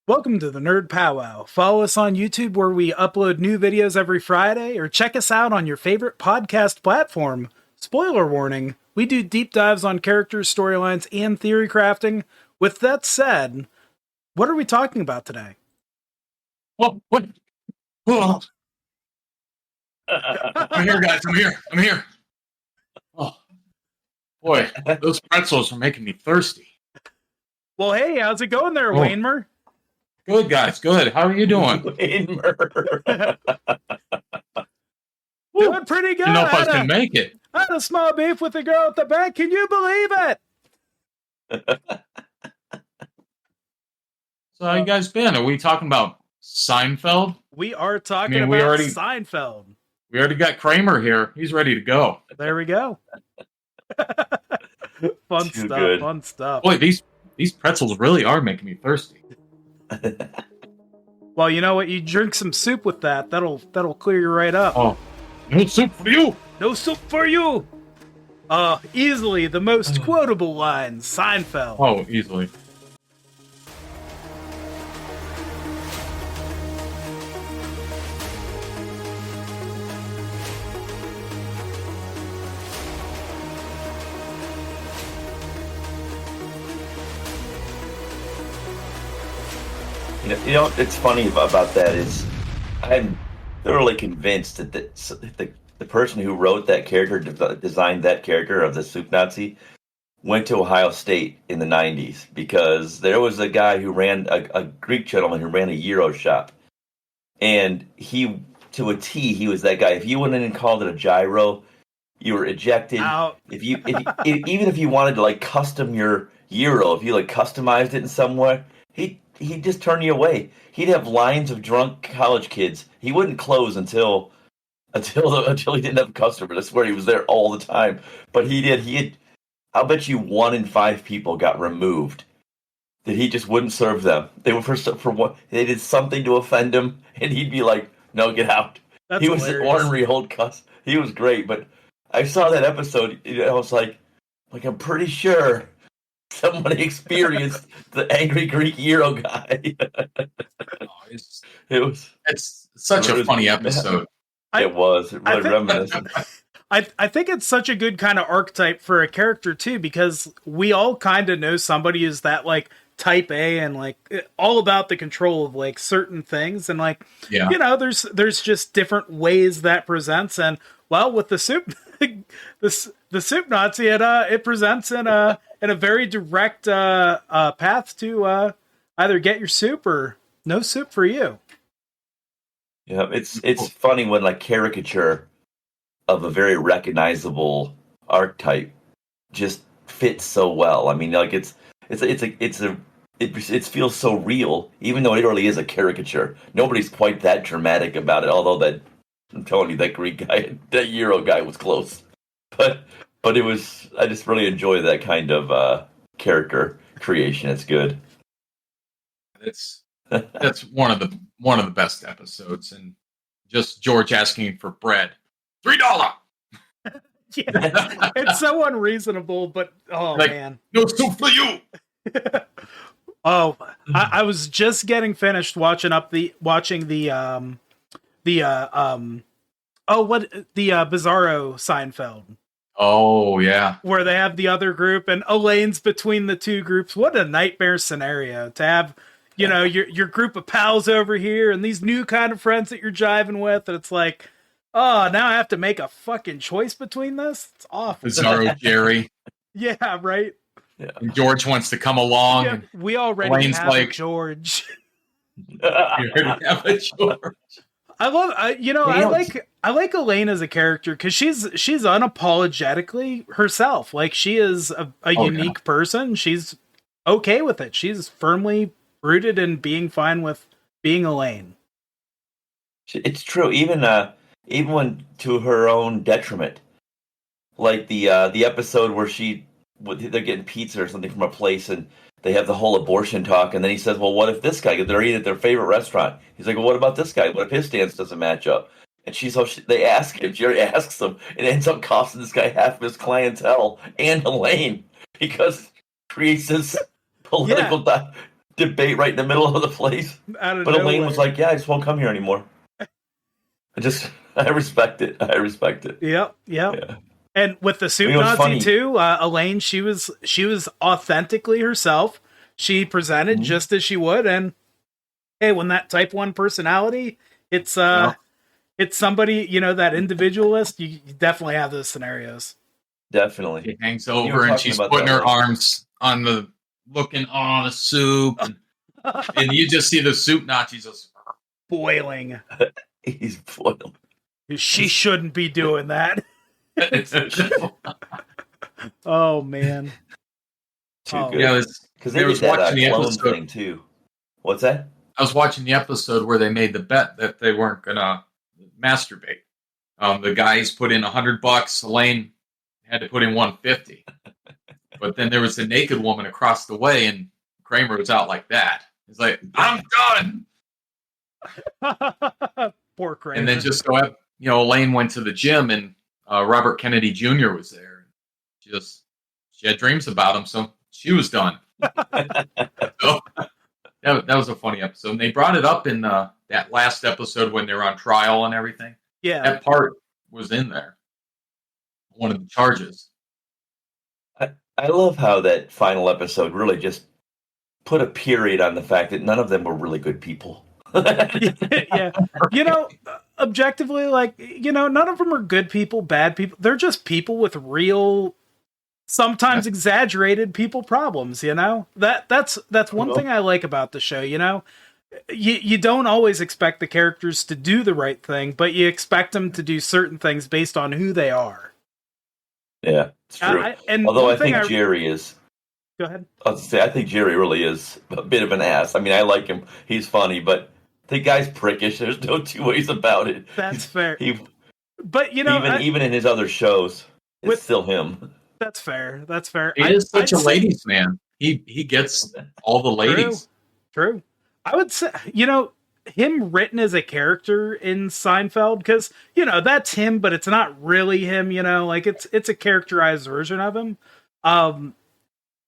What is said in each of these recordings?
Welcome to the Nerd Powwow. Follow us on YouTube where we upload new videos every Friday, or check us out on your favorite podcast platform. Spoiler warning, we do deep dives on characters, storylines, and theory crafting. With that said, what are we talking about today? What? Oh. I'm here, guys. I'm here. Oh, boy, those pretzels are making me thirsty. Well, hey, how's it going there, Waynemer? Good, guys. Good. How are you doing? Waynemer. Doing pretty good. I don't know if I was going to make it. I had a small beef with the girl at the bank. Can you believe it? So how you guys been? Are we talking about Seinfeld? We are talking about Seinfeld. We already got Kramer here. He's ready to go. There we go. Fun stuff. Boy, these pretzels really are making me thirsty. Well, you know what? You drink some soup with that. That'll clear you right up. Oh, no soup for you. No soup for you. Easily the most quotable line, Seinfeld. Oh, easily. You know, it's funny about that is I'm thoroughly convinced that the person who wrote that character, designed that character of the Soup Nazi, went to Ohio State in the 90s because there was a guy who ran, a Greek gentleman who ran a Euro shop. And he, to a T, he was that guy. If you went in and called it a gyro, you were ejected. Ow. Even if you wanted to like custom your Euro, if you like customized it in some way, he'd just turn you away. He'd have lines of drunk college kids. He wouldn't close until he didn't have customers. I swear he was there all the time. But he did. I'll bet you 1 in 5 people got removed. That he just wouldn't serve them. They were for what they did something to offend him, and he'd be like, "No, get out." That's he was hilarious. an ornery old cuss. He was great, but I saw that episode. I was like I'm pretty sure somebody experienced the angry Greek Euro guy. It's such a funny episode. It was really reminiscent. I think it's such a good kind of archetype for a character too, because we all kind of know somebody who's that like type A and like all about the control of like certain things, and like you know, there's just different ways that presents, and well, with the soup, the Soup Nazi, it presents in a very direct path to either get your soup or no soup for you. Yeah, it's funny when like caricature of a very recognizable archetype just fits so well. I mean, like it feels so real, even though it really is a caricature. Nobody's quite that dramatic about it. Although that, I'm telling you, that Greek guy, that Euro guy was close. But it was. I just really enjoy that kind of character creation. It's good. That's one of the best episodes, and just George asking for bread. $3. Yeah, it's so unreasonable, but man, no soup for you. I was just getting finished watching the Bizarro Seinfeld. Oh yeah, where they have the other group and Elaine's between the two groups. What a nightmare scenario to have, you know, your group of pals over here and these new kind of friends that you're jiving with, and it's like, oh, now I have to make a fucking choice between this. It's awful. Bizarro Jerry. Yeah, right. Yeah. And George wants to come along. Yeah, we already Elaine's have like, a George. You already have a George. I like Elaine as a character because she's unapologetically herself. Like, she is a unique person. She's okay with it. She's firmly rooted in being fine with being Elaine. It's true, even when to her own detriment. Like the episode where they're getting pizza or something from a place and they have the whole abortion talk, and then he says, well, what if this guy, they're eating at their favorite restaurant. He's like, well, what about this guy? What if his stance doesn't match up? And they ask him, Jerry asks him, and it ends up costing this guy half of his clientele and Elaine, because it creates this political debate right in the middle of the place. Out of But Elaine nowhere. was like, "Yeah, I just won't come here anymore." I respect it. I respect it. Yep. Yeah. And with the suit You know, it's Nazi funny. too, Elaine, she was authentically herself. She presented just as she would, and hey, when that type 1 personality, it's it's somebody, that individualist, you definitely have those scenarios. Definitely. She hangs You were over and talking she's about putting that, her like- arms on the looking on the soup, and you just see the soup Nazis just Boiling. He's foiled. She shouldn't be doing that. Oh man. Too Oh. good. Yeah, Because I they was did that watching the clone episode. thing too. What's that? I was watching the episode where they made the bet that they weren't gonna masturbate. The guys put in $100. Elaine had to put in 150. But then there was a naked woman across the way, and Kramer was out like that. He's like, "I'm done." Poor Kramer. And then just so Elaine went to the gym, and Robert Kennedy Jr. was there. She had dreams about him, so she was done. So, that was a funny episode. And they brought it up in that last episode when they were on trial and everything. yeah. That part was in there. One of the charges. I love how that final episode really just put a period on the fact that none of them were really good people. Yeah. Objectively, none of them are good people, bad people. They're just people with real, sometimes exaggerated people problems, That's one thing I like about the show, You don't always expect the characters to do the right thing, but you expect them to do certain things based on who they are. Yeah, it's true. Although I think Jerry is. Go ahead. I think Jerry really is a bit of an ass. I mean, I like him. He's funny, but the guy's prickish. There's no two ways about it. That's fair. But even in his other shows, it's still him. That's fair. That's fair. He is such a ladies' man. He gets all the ladies. True. I would say, him written as a character in Seinfeld, because, that's him, but it's not really him, it's a characterized version of him.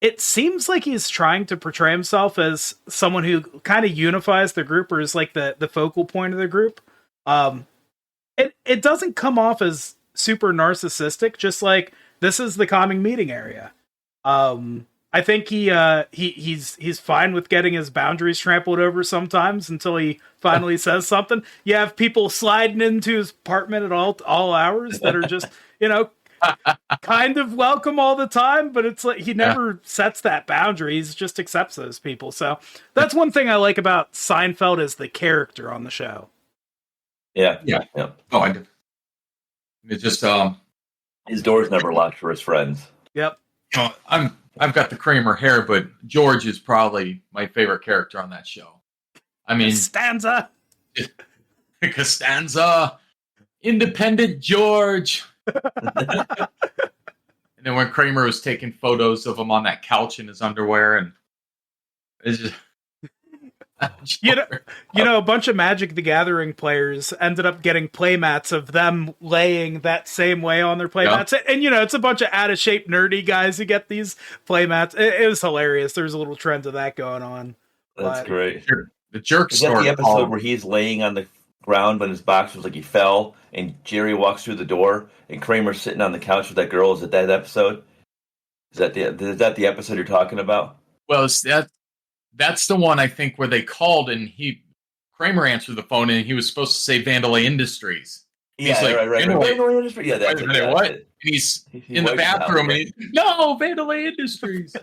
It seems like he's trying to portray himself as someone who kind of unifies the group, or is like the focal point of the group. It doesn't come off as super narcissistic, just like this is the calming meeting area. I think he's fine with getting his boundaries trampled over sometimes until he finally says something. You have people sliding into his apartment at all hours that are just, kind of welcome all the time, but it's like he never sets that boundary. He just accepts those people. So that's one thing I like about Seinfeld as the character on the show. Yeah. Oh, I did. It's just his door's never locked for his friends. Yep. I've got the Kramer hair, but George is probably my favorite character on that show. I mean, Costanza, independent George. And then when Kramer was taking photos of him on that couch in his underwear, and it's just a bunch of Magic the Gathering players ended up getting playmats of them laying that same way on their playmats. Yeah. And it's a bunch of out of shape nerdy guys who get these playmats. It was hilarious. There's a little trend of that going on. That's great. The jerk Is that the episode where he's laying on the ground, but his box was like he fell, and Jerry walks through the door, and Kramer's sitting on the couch with that girl? Is it that episode? Is that the episode you're talking about? Well, that's the one I think where they called, and Kramer answered the phone, and he was supposed to say Vandalay Industries. Yeah, like, right. Vandalay Industries. Yeah, that's it. What? And he's in the bathroom, and no, Vandalay Industries.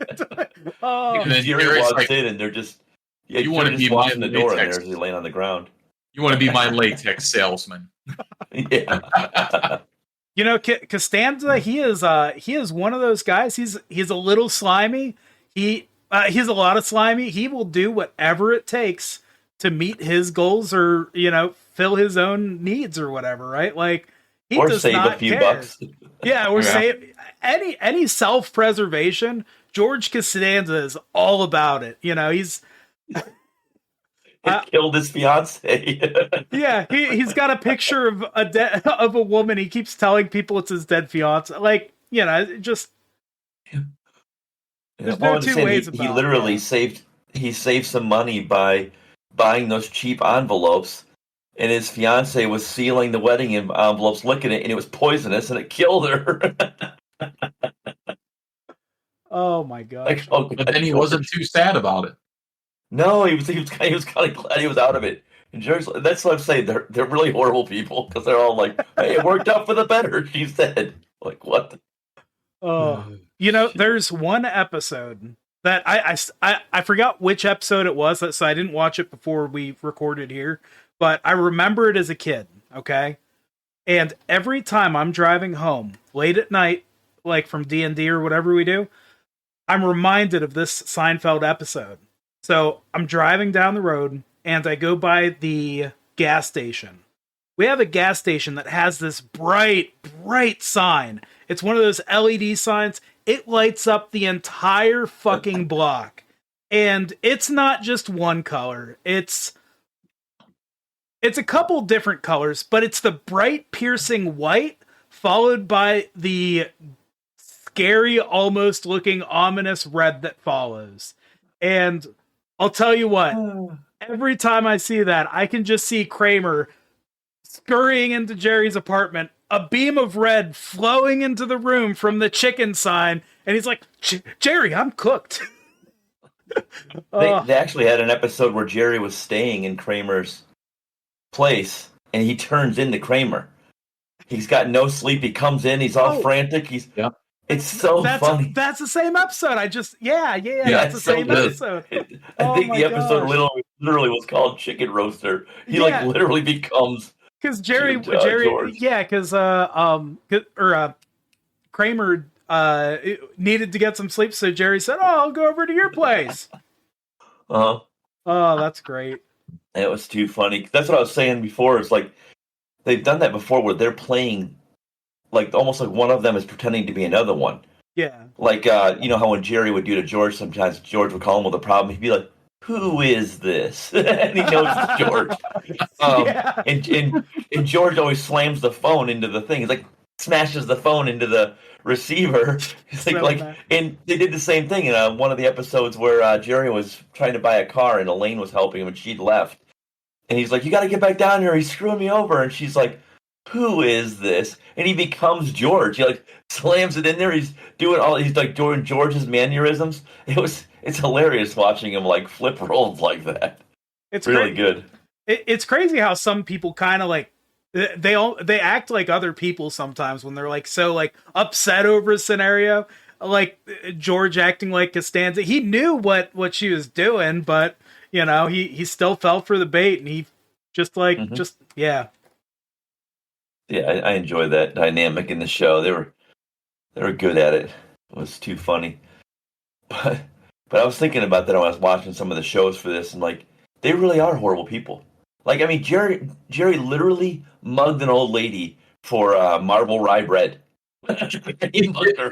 And then Jerry walks in, and they're just you want to be my the door, and there's he laying on the ground. You want to be my latex salesman. Yeah. Costanza, he is one of those guys. He's a little slimy. He's a lot of slimy. He will do whatever it takes to meet his goals, or fill his own needs or whatever, right? Like he or does save not a few care. bucks. Yeah, or save any self-preservation. George Costanza is all about it. He's killed his fiance. Yeah, he's got a picture of of a woman. He keeps telling people it's his dead fiance. Like, just there's no two ways about it. He literally saved he saved some money by buying those cheap envelopes, and his fiance was sealing the wedding envelopes, licking it, and it was poisonous, and it killed her. Oh my gosh. Like, oh, But then he wasn't too sad about it. No, he was kind of glad he was out of it. And Jerry's, that's what I'm saying. They're really horrible people because they're all like, "Hey, it worked out for the better," she said. Like, what? Oh, there's one episode that I forgot which episode it was, so I didn't watch it before we recorded here, but I remember it as a kid. Okay, and every time I'm driving home late at night, like from D&D or whatever we do, I'm reminded of this Seinfeld episode. So I'm driving down the road and I go by the gas station. We have a gas station that has this bright, bright sign. It's one of those LED signs. It lights up the entire fucking block. And it's not just one color. It's a couple different colors, but it's the bright, piercing white followed by the scary, almost looking ominous red that follows. And I'll tell you what, every time I see that, I can just see Kramer scurrying into Jerry's apartment, a beam of red flowing into the room from the chicken sign, and he's like, Jerry, I'm cooked. They actually had an episode where Jerry was staying in Kramer's place, and he turns into Kramer. He's got no sleep. He comes in. He's all frantic. It's so funny. That's the same episode. That's the same episode. I think the episode literally was called Chicken Roaster. He literally becomes because Jerry, George. because Kramer needed to get some sleep, so Jerry said, "Oh, I'll go over to your place." Oh, that's great. It was too funny. That's what I was saying before. It's like they've done that before, where they're playing. Like almost like one of them is pretending to be another one. Yeah. Like you know how when Jerry would do to George, sometimes George would call him with a problem. He'd be like, "Who is this?" And he knows it's George. And George always slams the phone into the thing. He's like smashes the phone into the receiver. It's and they did the same thing in one of the episodes where Jerry was trying to buy a car and Elaine was helping him and she'd left. And he's like, "You got to get back down here. He's screwing me over." And she's like, "Who is this?" And he becomes George. He like slams it in there. He's like doing George's mannerisms. It's hilarious watching him like flip roles like that. It's really good. It's crazy how some people kind of like they act like other people sometimes when they're like so like upset over a scenario. Like George acting like Costanza. He knew what she was doing, but he still fell for the bait and he just yeah. Yeah, I enjoy that dynamic in the show. They were good at it. It was too funny. But I was thinking about that when I was watching some of the shows for this, and like they really are horrible people. Like I mean, Jerry literally mugged an old lady for marble rye bread. He mugged her.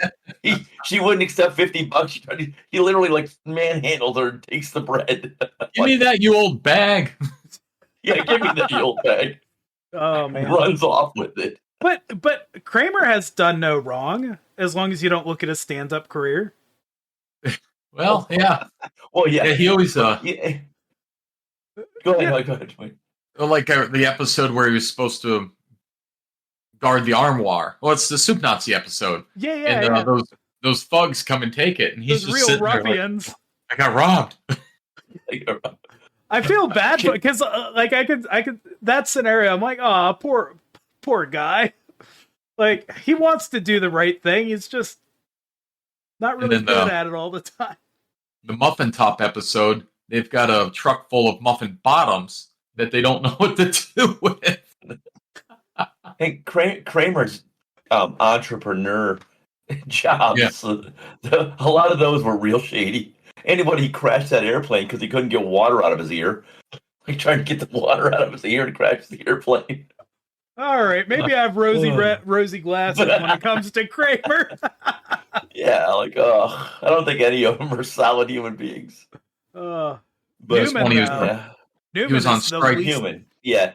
She wouldn't accept $50. He literally like manhandled her and takes the bread. Give me that, you old bag. Yeah, give me that, you old bag. Oh man, runs off with it. But Kramer has done no wrong as long as you don't look at his stand-up career. Well, yeah. Well, yeah. He always Yeah. Go ahead. Like the episode where he was supposed to guard the armoire. Well, it's the Soup Nazi episode. Yeah. And those thugs come and take it, and he's those just real sitting ruffians. there like, I got robbed. I feel bad because like I could that scenario. I'm like, oh, poor guy. Like he wants to do the right thing. He's just not really good at it all the time. The Muffin Top episode, they've got a truck full of muffin bottoms that they don't know what to do with. Hey, Kramer's entrepreneur jobs. Yeah. A lot of those were real shady. Anybody crashed that airplane because he couldn't get water out of his ear. Like trying to get the water out of his ear and crash the airplane. All right, maybe I have rosy glasses when it comes to Kramer. Yeah, like I don't think any of them are solid human beings. But Newman, he was on strike. Human, yeah.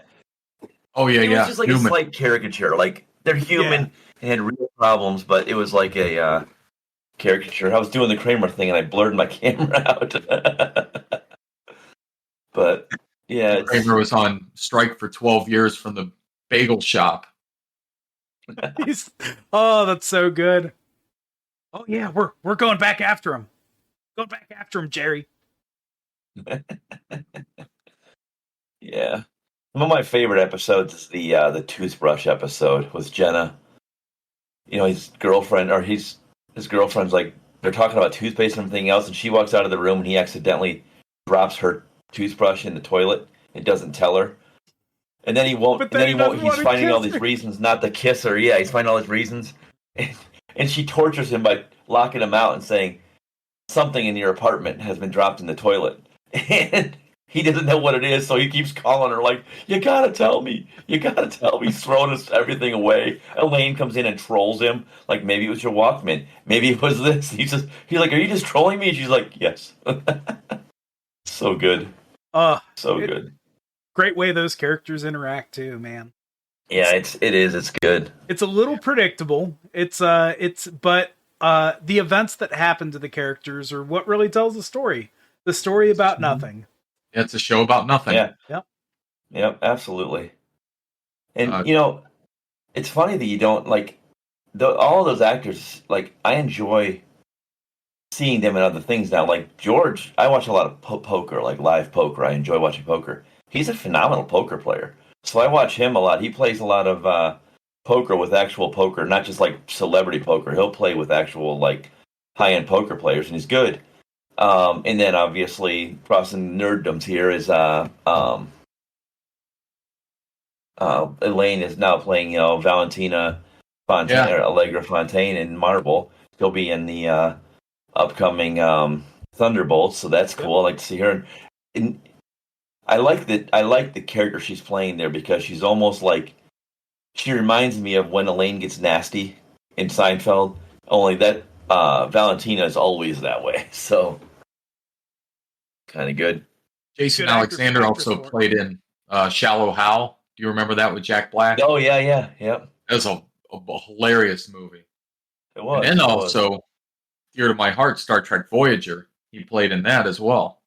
Oh yeah, it was just like Newman. A slight caricature. Like they're human and had real problems, but it was like a caricature. I was doing the Kramer thing and I blurred my camera out. But yeah, Kramer was on strike for 12 years from the bagel shop. Oh, that's so good. Oh yeah, we're going back after him. Going back after him, Jerry. Yeah. One of my favorite episodes is the toothbrush episode with Jenna. You know, his girlfriend's like, they're talking about toothpaste and everything else, and she walks out of the room and he accidentally drops her toothbrush in the toilet and doesn't tell her. And then he won't. But And then he won't. doesn't He's wanna finding all kiss these her. reasons not to kiss her. Yeah, he's finding all these reasons, and she tortures him by locking him out and saying something in your apartment has been dropped in the toilet, and he doesn't know what it is, so he keeps calling her like, "You gotta tell me. You gotta tell me." He's throwing everything away. Elaine comes in and trolls him like, "Maybe it was your Walkman. Maybe it was this." He's like, "Are you just trolling me?" And she's like, "Yes." So good. So good. Great way those characters interact too, man. Yeah, it's good. It's a little predictable. But the events that happen to the characters are what really tells the story. The story about nothing. It's a show about nothing. Yeah. Yep. Yep, absolutely. And Uh, it's funny that you don't like all of those actors. Like, I enjoy seeing them in other things now. Like George, I watch a lot of poker, like live poker. I enjoy watching poker. He's a phenomenal poker player, so I watch him a lot. He plays a lot of poker with actual poker, not just like celebrity poker. He'll play with actual like high-end poker players, and he's good. And then obviously crossing nerddoms here is Elaine is now playing, Valentina Fontaine, or Allegra Fontaine in Marvel. She'll be in the upcoming Thunderbolts, so that's cool. I like to see her. And I like the character she's playing there because she's almost like, she reminds me of when Elaine gets nasty in Seinfeld. Only that Valentina is always that way, so kind of good. Jason Good actor, Alexander actress also for it. played in Shallow Hal. Do you remember that with Jack Black? Oh yeah, yep. That was a hilarious movie. It was. And then it was. also, dear to my heart, Star Trek Voyager. He played in that as well.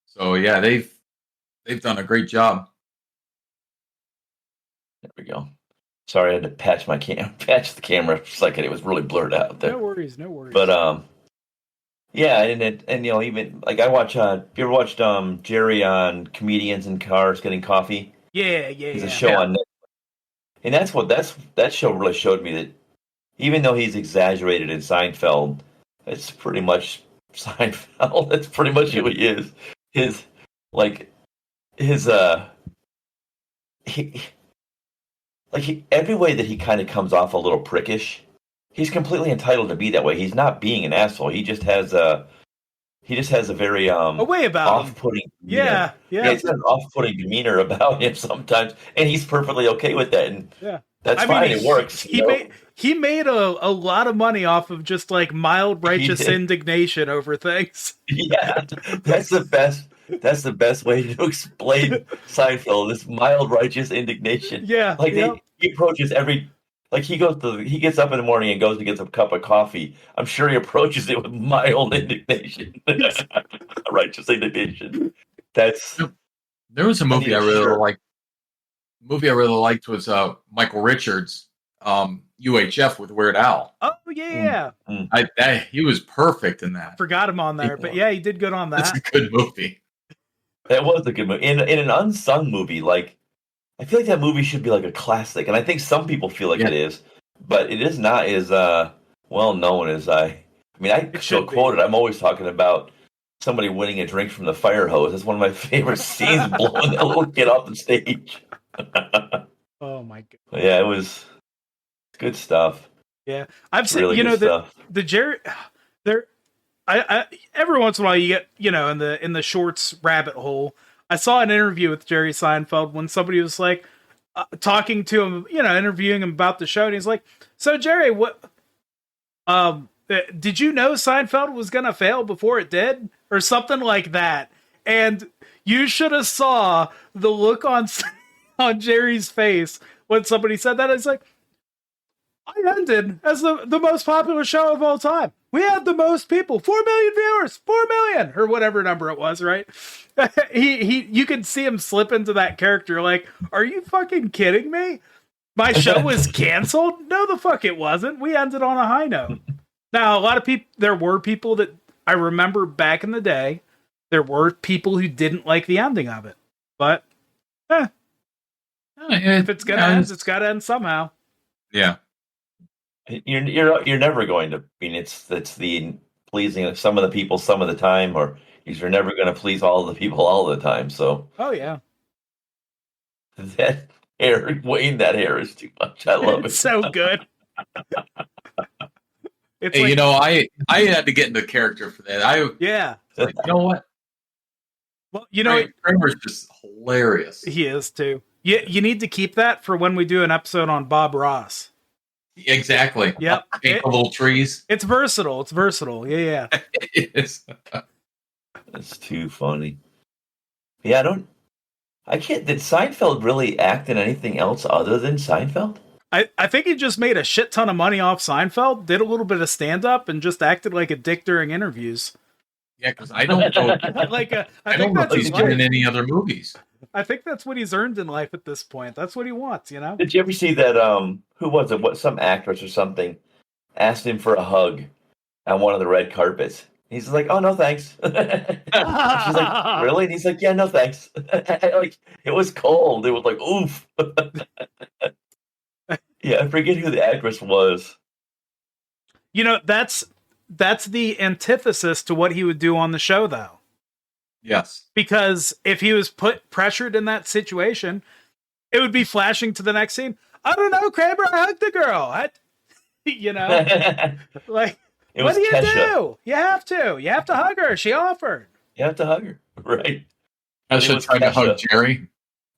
So yeah, they've done a great job. There we go. Sorry, I had to patch the camera for a second. It was really blurred out there. No worries. But yeah, and even like I watch. You ever watched Jerry on Comedians in Cars Getting Coffee? Yeah. He's a show on Netflix. And that show really showed me that even though he's exaggerated in Seinfeld, it's pretty much Seinfeld. That's pretty much who he is. Every way that he kind of comes off a little prickish, he's completely entitled to be that way. He's not being an asshole. He just has a very A way about off-putting him. Yeah. It's got an off-putting demeanor about him sometimes, and he's perfectly okay with that. And that's fine. It works. He made a lot of money off of just like mild righteous indignation over things. Yeah, that's the best. That's the best way to explain Seinfeld. This mild righteous indignation. Yeah, like he approaches every. Like he gets up in the morning and goes to get a cup of coffee. I'm sure he approaches it with mild indignation, righteous indignation. There was a movie I really liked. Movie I really liked was Michael Richards, UHF with Weird Al. Oh yeah. He was perfect in that. Forgot him on there, but yeah, he did good on that. It's a good movie. That was a good movie. In an unsung movie, like I feel like that movie should be like a classic, and I think some people feel like it is, but it is not as well known as I mean, I still quote it. I'm always talking about somebody winning a drink from the fire hose. That's one of my favorite scenes, blowing that little kid off the stage. Oh my god! Yeah, it was good stuff. Yeah, I've seen really the Jerry there. I every once in a while you get in the shorts rabbit hole. I saw an interview with Jerry Seinfeld when somebody was like talking to him, interviewing him about the show, and he's like, "So Jerry, what? Did you know Seinfeld was gonna fail before it did, or something like that?" And you should have saw the look on Jerry's face when somebody said that. It's like, I ended as the most popular show of all time. We had the most people, 4 million viewers, 4 million, or whatever number it was, right? You could see him slip into that character like, are you fucking kidding me? My show was canceled? No, the fuck it wasn't. We ended on a high note. Now, a lot of people, there were people that I remember back in the day, there were people who didn't like the ending of it. But, if it's gonna end, it's gotta end somehow. Yeah. You're never going to. I mean, it's the pleasing of some of the people some of the time, or you're never going to please all the people all the time. So, oh yeah, that hair, Wayne, that hair is too much. I love it's it. so good. It's hey, like, I had to get into character for that. Yeah. Like, you know what? Well, you know, Kramer's just hilarious. He is too. You need to keep that for when we do an episode on Bob Ross. Exactly. Yep. Paint the little trees. It's versatile. It's versatile. Yeah. It is. That's too funny. Yeah, I can't. Did Seinfeld really act in anything else other than Seinfeld? I think he just made a shit ton of money off Seinfeld, did a little bit of stand-up, and just acted like a dick during interviews. Yeah, because I don't know. I don't know if he's doing any other movies. I think that's what he's earned in life at this point. That's what he wants, you know? Did you ever see that, who was it? Some actress or something asked him for a hug on one of the red carpets. He's like, "Oh, no, thanks." She's like, "Really?" And he's like, "Yeah, no, thanks." Like, it was cold. It was like, oof. Yeah, I forget who the actress was. You know, that's the antithesis to what he would do on the show, though. Yes. Because if he was pressured in that situation, it would be flashing to the next scene. I don't know, Kramer, I hugged the girl. You know? Like, what do you do? You have to hug her. She offered. You have to hug her. Right. Kesha tried to hug Jerry.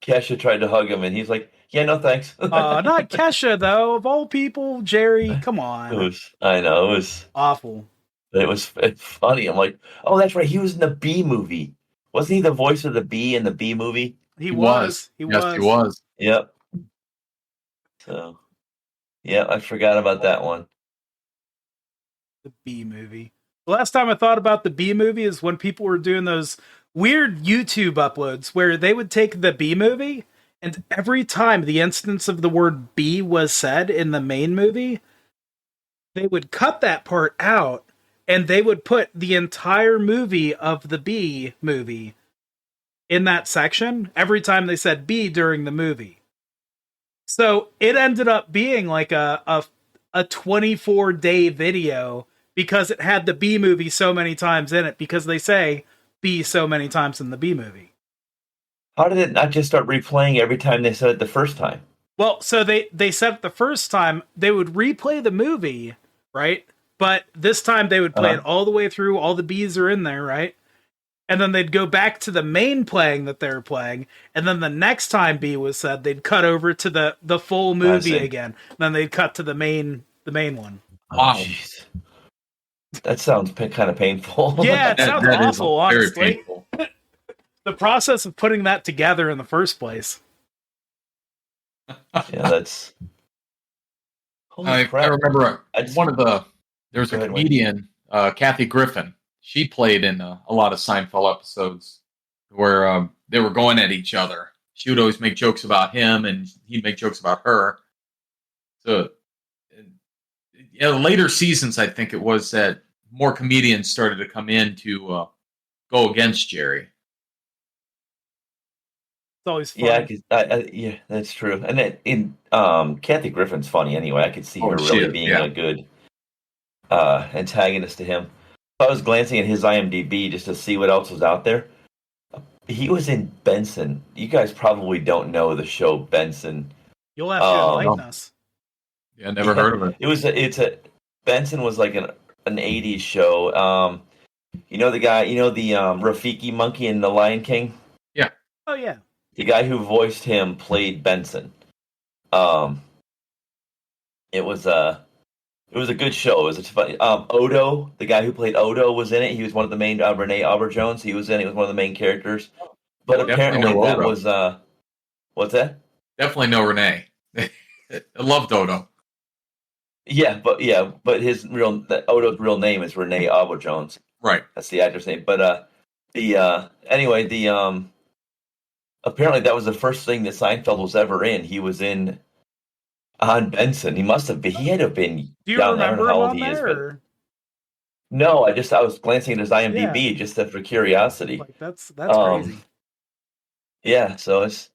Kesha tried to hug him, and he's like, "Yeah, no, thanks." Not Kesha, though. Of all people, Jerry, come on. I know, it was awful. It's funny. I'm like, oh, that's right. He was in the Bee movie. Wasn't he the voice of the Bee in the Bee movie? He was. Yes, he was. Yep. So, yeah, I forgot about that one. The Bee movie. The last time I thought about the Bee movie is when people were doing those weird YouTube uploads where they would take the Bee movie, and every time the instance of the word bee was said in the main movie, they would cut that part out, and they would put the entire movie of the Bee movie in that section every time they said bee during the movie. So it ended up being like a 24-day video because it had the Bee movie so many times in it, because they say bee so many times in the Bee movie. How did it not just start replaying every time they said it the first time? Well, so they said it the first time, they would replay the movie, right? But this time they would play it all the way through, all the bees are in there, right? And then they'd go back to the main playing that they were playing, and then the next time bee was said, they'd cut over to the full movie again. And then they'd cut to the main one. Wow. Jeez. That sounds kind of painful. Yeah, it sounds awful, honestly. Very painful. The process of putting that together in the first place. Yeah, that's... I remember there was a comedian, Kathy Griffin. She played in a lot of Seinfeld episodes where they were going at each other. She would always make jokes about him, and he'd make jokes about her. So, later seasons, I think it was that more comedians started to come in to go against Jerry. It's always fun. Yeah, that's true. And Kathy Griffin's funny anyway. I could see her really being a good antagonist to him. I was glancing at his IMDb just to see what else was out there. He was in Benson. You guys probably don't know the show Benson. You'll have to enlighten us. Yeah, never heard of it. Benson was like an 80s show. You know the guy, the Rafiki monkey in The Lion King? Yeah. Oh, yeah. The guy who voiced him played Benson. It was a good show. It was funny. Odo, the guy who played Odo, was in it. He was one of the main. Renee Auberjones. He was in it. He was one of the main characters. But apparently that was. What's that? Definitely no Renee. I loved Odo. but Odo's real name is Renee Alba Jones. Right. That's the actor's name. But anyway, apparently that was the first thing that Seinfeld was ever in. He was in on Benson. He must have been. He had to have been Do you young. I don't know remember how him old on he is, there? but Or? no, I was glancing at his IMDb just for curiosity. Like that's Um, crazy. Yeah, so it's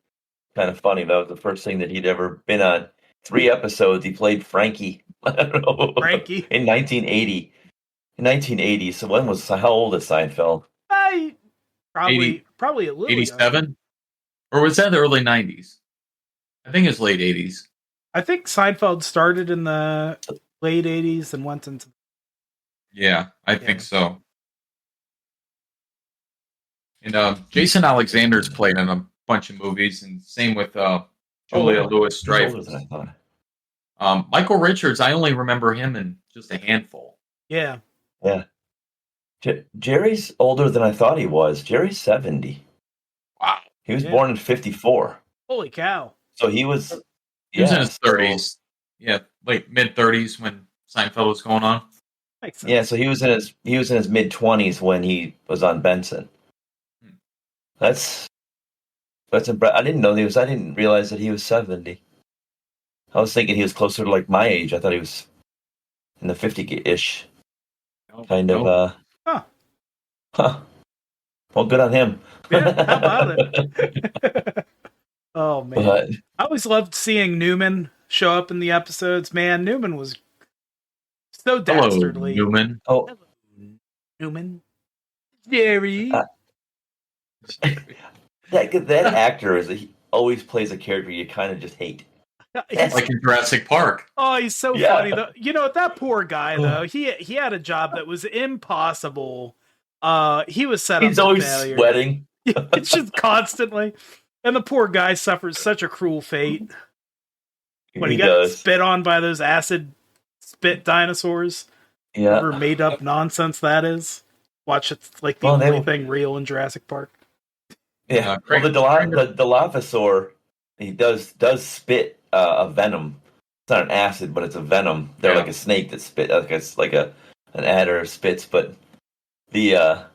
kind of funny. That was the first thing that he'd ever been on. 3 episodes. He played Frankie. I don't know. Frankie. In 1980. In 1980. So how old is Seinfeld? I 80 probably a little younger. 87? Or was that the early 90s? I think it's late 80s. I think Seinfeld started in the late 80s and went into. Yeah, I think so. And Jason Alexander's played in a bunch of movies, and same with Julia Louis-Dreyfus. He's older than I thought. Michael Richards, I only remember him in just a handful. Yeah. Yeah. Jerry's older than I thought he was. Jerry's 70. Wow. He was born in 54. Holy cow. So he was... He was in his 30s. Yeah, like mid-30s when Seinfeld was going on. Makes sense. Yeah, so he was in his mid-20s when he was on Benson. That's impressive. I didn't realize that he was 70. I was thinking he was closer to like my age. I thought he was in the 50-ish kind of. Huh. Well, good on him. Yeah, how about it? Oh man, But I always loved seeing Newman show up in the episodes. Man, Newman was so dastardly. Hello, Newman. oh, Hello, Newman. Jerry. that actor he always plays a character you kind of just hate. Like in Jurassic Park. Oh, he's so Yeah. funny though. You know, that poor guy though. He had a job that was impossible. He was set up He's for always failure. sweating. It's just constantly. And the poor guy suffers such a cruel fate when he got does. spit on by those acid spit dinosaurs. Yeah. Whatever made up nonsense that is. Watch, it's like the Well, only thing real in Jurassic Park. Yeah. Great. Well, the Dilophosaur, he does spit a venom. It's not an acid, but it's a venom. They're like a snake that spit, like an adder spits. But the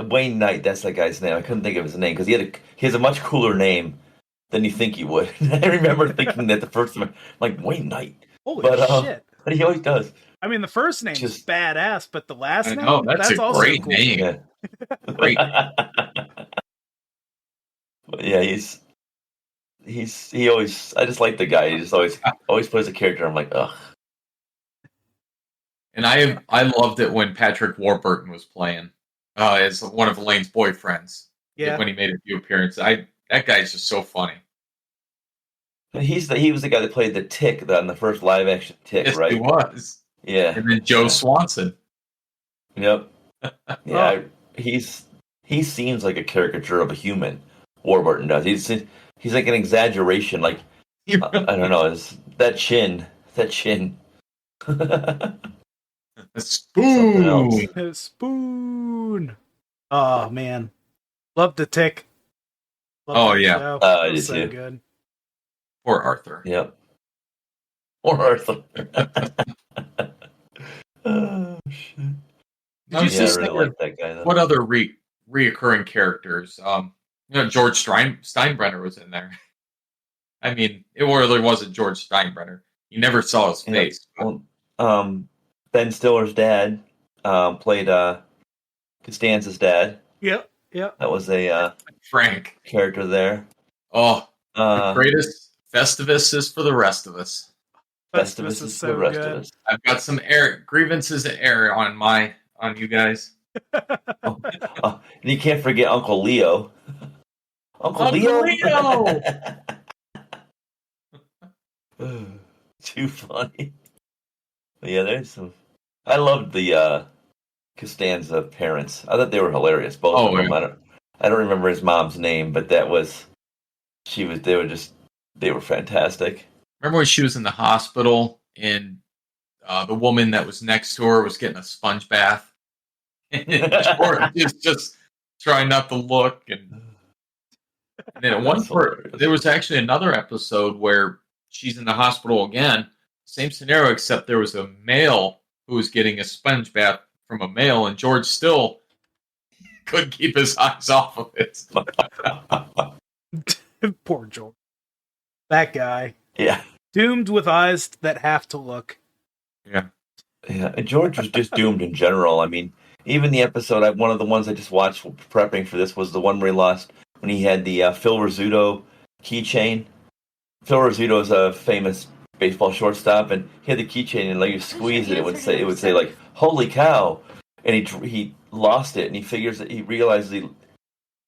Wayne Knight, that's that guy's name. I couldn't think of his name because he has a much cooler name than you think he would. I remember thinking that the first time, like Wayne Knight. Holy shit! But he always does. I mean, the first name's Just- badass, but the last name, know, that's a also great cool. name. Yeah. Great. But yeah, he always. I just like the guy. He just always plays a character. I'm like, ugh. And I loved it when Patrick Warburton was playing as one of Elaine's boyfriends. Yeah. When he made a few appearances, that guy's just so funny. He was the guy that played the Tick on the first live action Tick, Yes, right? he was. Yeah. And then Joe Swanson. Yep. Yeah. He seems like a caricature of a human. Warburton does. He's like an exaggeration. Like I don't know. That chin. A Something else. spoon. His spoon. Oh man, love the Tick. Oh, that yeah. show. I It was did so too. good. Poor Arthur. Yep. Or Arthur. Oh shit. Did you Yeah, I see really like that guy though. what other reoccurring characters? George Steinbrenner was in there. I mean, it really wasn't George Steinbrenner. You never saw his face. Well, Ben Stiller's dad played Costanza's dad. Yep. That was a Frank. character there. Oh, the Uh, greatest Festivus is for the rest of us. Festivus is so good. of us. I've got some grievances to air on you guys. And you can't forget Uncle Leo. Uncle Leo! Too funny. But yeah, there's some. I loved the Costanza parents. I thought they were hilarious. Both of them. Yeah. I don't remember his mom's name, but they were fantastic. Remember when she was in the hospital and the woman that was next to her was getting a sponge bath? And George is just trying not to look. And then at one point, there was actually another episode where she's in the hospital again. same scenario, except there was a male who was getting a sponge bath from a male, and George still couldn't keep his eyes off of it. Poor George. That guy. Yeah. Doomed with eyes that have to look. Yeah. Yeah. And George was just doomed in general. I mean, even the episode, one of the ones I just watched prepping for this was the one where he lost when he had the Phil Rizzuto keychain. Phil Rizzuto is a famous baseball shortstop, and he had the keychain, and like you squeeze it, it would say like "Holy cow!" And he lost it, and he realizes he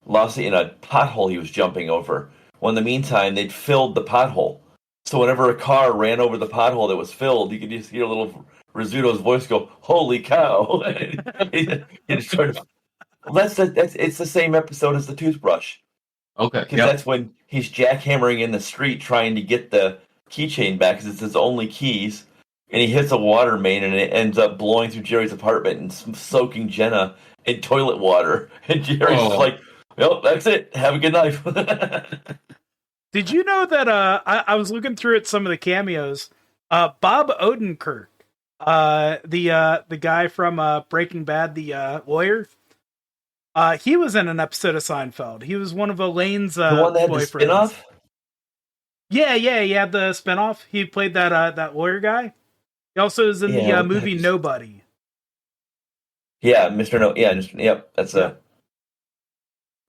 lost it in a pothole he was jumping over. Well, in the meantime, they'd filled the pothole, so whenever a car ran over the pothole that was filled, you could just hear a little Rizzuto's voice go, "Holy cow!" It's the same episode as the toothbrush. Okay. Because that's when he's jackhammering in the street trying to get the keychain back because it's his only keys. And he hits a water main and it ends up blowing through Jerry's apartment and soaking Jenna in toilet water. And Jerry's like, well, that's it. Have a good night. Did you know that I was looking through at some of the cameos. Bob Odenkirk, the guy from Breaking Bad, the lawyer, he was in an episode of Seinfeld. He was one of Elaine's the one that had boyfriends. the spin-off? Yeah, he had the spinoff. He played that lawyer guy. He also is in the movie Nobody. Yeah, Mr. No. Yeah, yep. That's a.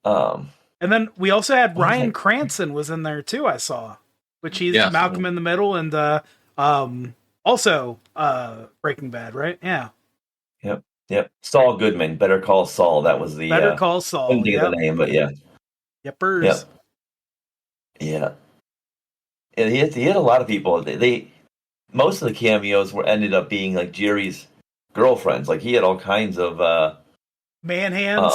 And then we also had Ryan Cranston was in there too. I saw, which he's Malcolm in the Middle and also Breaking Bad, right? Yeah. Yep. Saul Goodman. Better Call Saul. That was the Better Call Saul. Couldn't think of the name, but yeah. Yepers. Yep. Yeah. And he had a lot of people. They most of the cameos ended up being like Jerry's girlfriends. Like he had all kinds of man hands.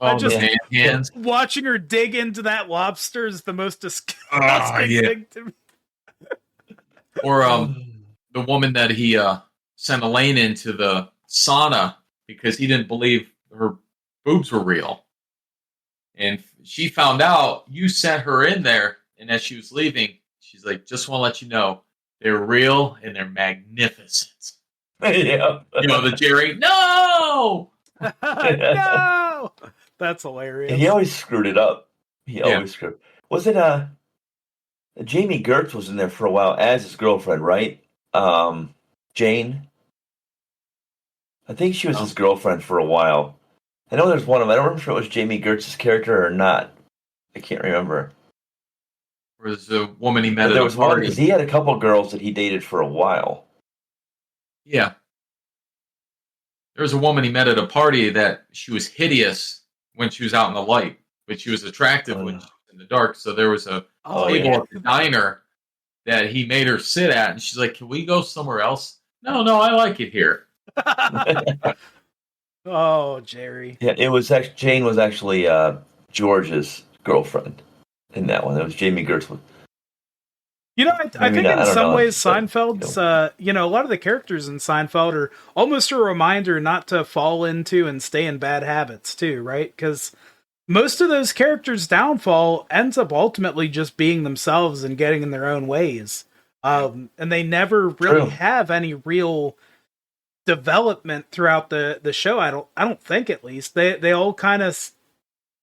Man hands. Watching her dig into that lobster is the most disgusting thing to me. Or the woman that he sent Elaine into the sauna because he didn't believe her boobs were real. And she found out you sent her in there, and as she was leaving, she's like, just want to let you know, they're real and they're magnificent. Yeah. You know, the Jerry, no! No! That's hilarious. And he always screwed it up. He always screwed. Was it Jamie Gertz was in there for a while as his girlfriend, right? Jane. I think she was his girlfriend for a while. I know there's one of them. I don't remember if it was Jamie Gertz's character or not. I can't remember. Or was the woman he met But at there a was one party. because he had a couple girls that he dated for a while. Yeah. There was a woman he met at a party that she was hideous when she was out in the light, but she was attractive when she was in the dark. So there was a table at the diner that he made her sit at, and she's like, can we go somewhere else? No, I like it here. Oh, Jerry. Yeah, it was actually Jane was actually George's girlfriend in that one. It was Jamie Gertz. You know, I think in some ways Seinfeld's, a lot of the characters in Seinfeld are almost a reminder not to fall into and stay in bad habits too, right? Because most of those characters' downfall ends up ultimately just being themselves and getting in their own ways. And they never really have any real development throughout the show. I don't think, at least they all kind of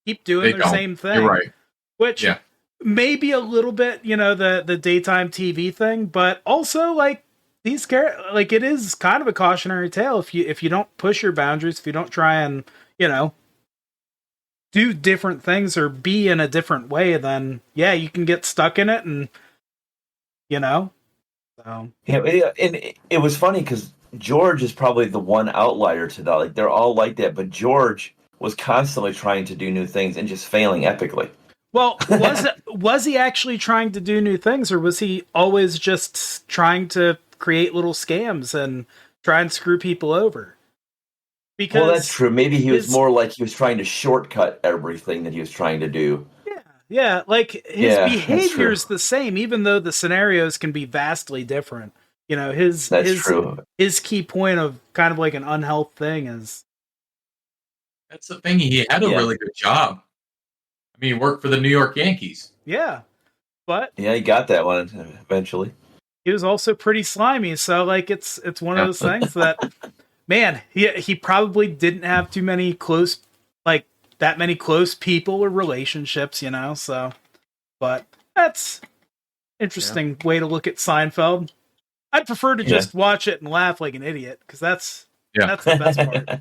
keep doing their same thing. You're right. Which maybe a little bit, the daytime TV thing, but also like these it is kind of a cautionary tale if you don't push your boundaries, if you don't try and do different things or be in a different way, then you can get stuck in it, and so. And it was funny because George is probably the one outlier to that. Like they're all like that, but George was constantly trying to do new things and just failing epically. Well, was he actually trying to do new things, or was he always just trying to create little scams and try and screw people over? Because that's true. Maybe he was more like he was trying to shortcut everything that he was trying to do. Yeah, like his behavior is the same, even though the scenarios can be vastly different. His key point of kind of like an unhealthed thing is. That's the thing. He had a really good job. I mean, he worked for the New York Yankees. Yeah, but he got that one eventually. he was also pretty slimy. So like it's one of those things that, man, he probably didn't have too many close, like that many close people or relationships, So, but that's interesting way to look at Seinfeld. I'd prefer to just watch it and laugh like an idiot because that's the best part.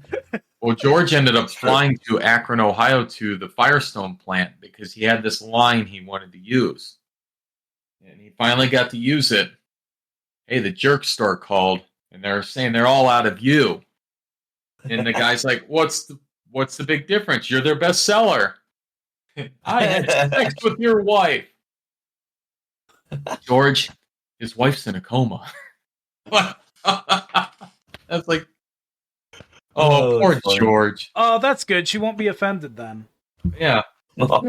Well, George ended up flying to Akron, Ohio, to the Firestone plant because he had this line he wanted to use, and he finally got to use it. Hey, the jerk store called, and they're saying they're all out of you. And the guy's like, "What's the big difference? You're their best seller." I had sex with your wife, George. His wife's in a coma. That's like, poor George. Oh, that's good. She won't be offended then. Yeah. Well,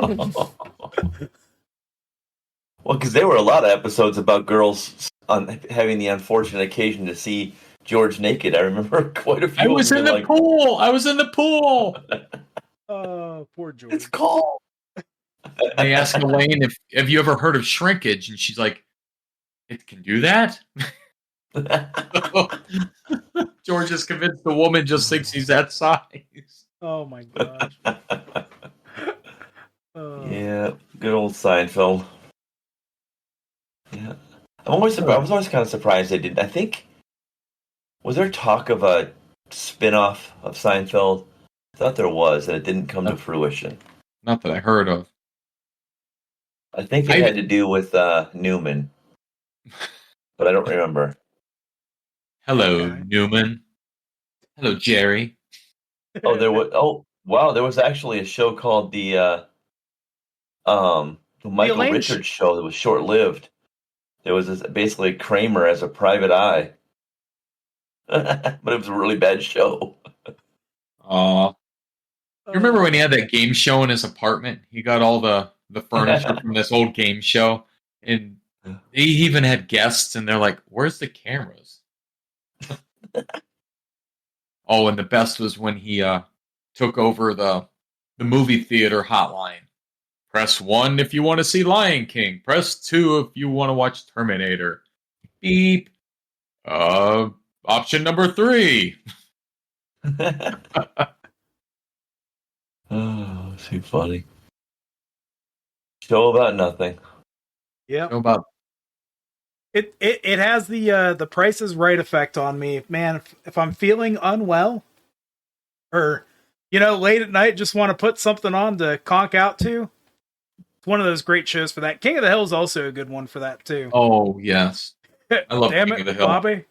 because there were a lot of episodes about girls having the unfortunate occasion to see George naked. I remember quite a few. I was in the pool. I was in the pool. Oh, poor George. It's cold. They asked Elaine have you ever heard of shrinkage, and she's like, "It can do that." George is convinced the woman just thinks he's that size. Oh my gosh. Yeah, good old Seinfeld. Yeah, I was always kind of surprised they didn't. I think was there talk of a spin-off of Seinfeld? I thought there was, and it didn't come to fruition. Not that I heard of. I think it had to do with Newman, but I don't remember. Hello, Newman. Hello, Jerry. Oh, there was. Oh, wow! There was actually a show called the Michael Richards show that was short-lived. There was basically Kramer as a private eye, but it was a really bad show. You remember when he had that game show in his apartment? He got all the furniture from this old game show, and he even had guests, and they're like, "Where's the cameras?" Oh, and the best was when he took over the movie theater hotline. Press 1 if you want to see Lion King. Press 2 if you want to watch Terminator. Beep. Option number 3. Oh, too funny. Show about nothing. Yeah. Show about. It has the Price is Right effect on me, man. If I'm feeling unwell, or late at night, just want to put something on to conk out to. It's one of those great shows for that. King of the Hill is also a good one for that too. Oh yes, I love Damn King of the Hill. Bobby.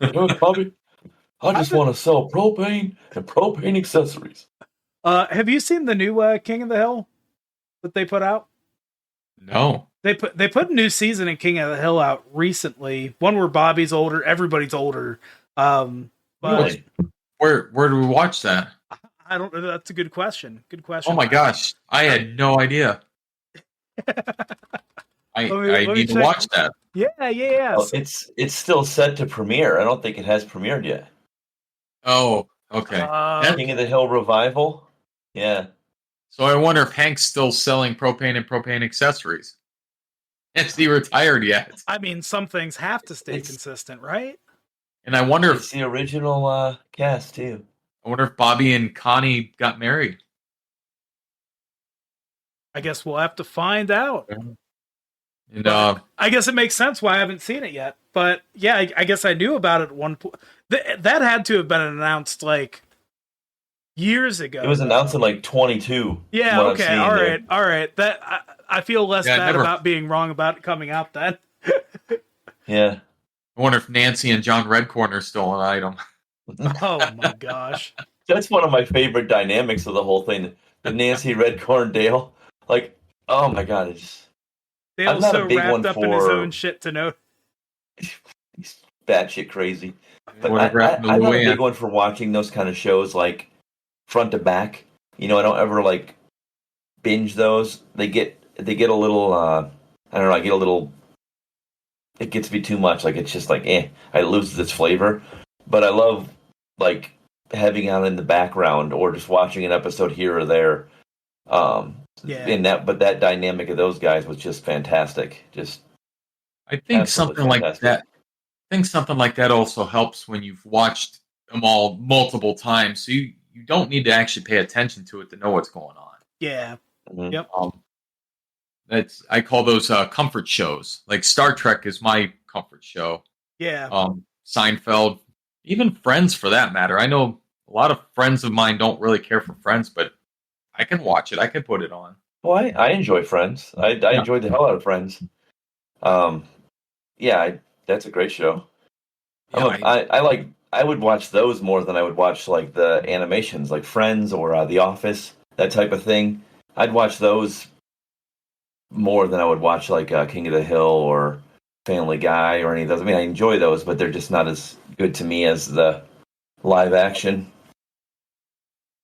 Bobby, I just want to sell propane and propane accessories. Have you seen the new King of the Hill that they put out? No. They put a new season of King of the Hill out recently. One where Bobby's older, everybody's older. But Really? Where do we watch that? I don't know. That's a good question. Good question. Oh my gosh, I had no idea. I need to watch that. Yeah. Oh, it's still set to premiere. I don't think it has premiered yet. Oh, okay. King of the Hill revival. Yeah. So I wonder if Hank's still selling propane and propane accessories. Has he retired yet? I mean, some things have to stay consistent, right? And I wonder if the original cast too. I wonder if Bobby and Connie got married. I guess we'll have to find out. And I guess it makes sense why I haven't seen it yet. But yeah, I guess I knew about it at one point. That had to have been announced like years ago. It was announced in like 22. Yeah. Okay. All right. That I feel less bad about being wrong about it coming out then. Yeah. I wonder if Nancy and John Redcorn are still an item. Oh my gosh. That's one of my favorite dynamics of the whole thing. The Nancy Redcorn Dale. Like, oh my god, Dale's so wrapped up in his own shit to know. He's batshit crazy. But I'm not a big one for watching those kind of shows like front to back. I don't ever like binge those. They get a little I don't know, it gets me too much. Like it's just like it loses its flavor. But I love like having it in the background or just watching an episode here or there. But that dynamic of those guys was just fantastic. I think Absolutely something like fantastic. that. I think something like that also helps when you've watched them all multiple times, so you don't need to actually pay attention to it to know what's going on. Yeah. Mhm. Yep. That's I call those comfort shows. Like Star Trek is my comfort show. Yeah. Seinfeld, even Friends for that matter. I know a lot of friends of mine don't really care for Friends, but I can watch it. I can put it on. Well, I enjoy Friends. I Yeah, enjoyed the hell out of Friends. Um, yeah, that's a great show. yeah. I would watch those more than I would watch like the animations, like Friends or The Office, that type of thing. I'd watch those more than I would watch like King of the Hill or Family Guy or any of those. I mean, I enjoy those, but they're just not as good to me as the live action.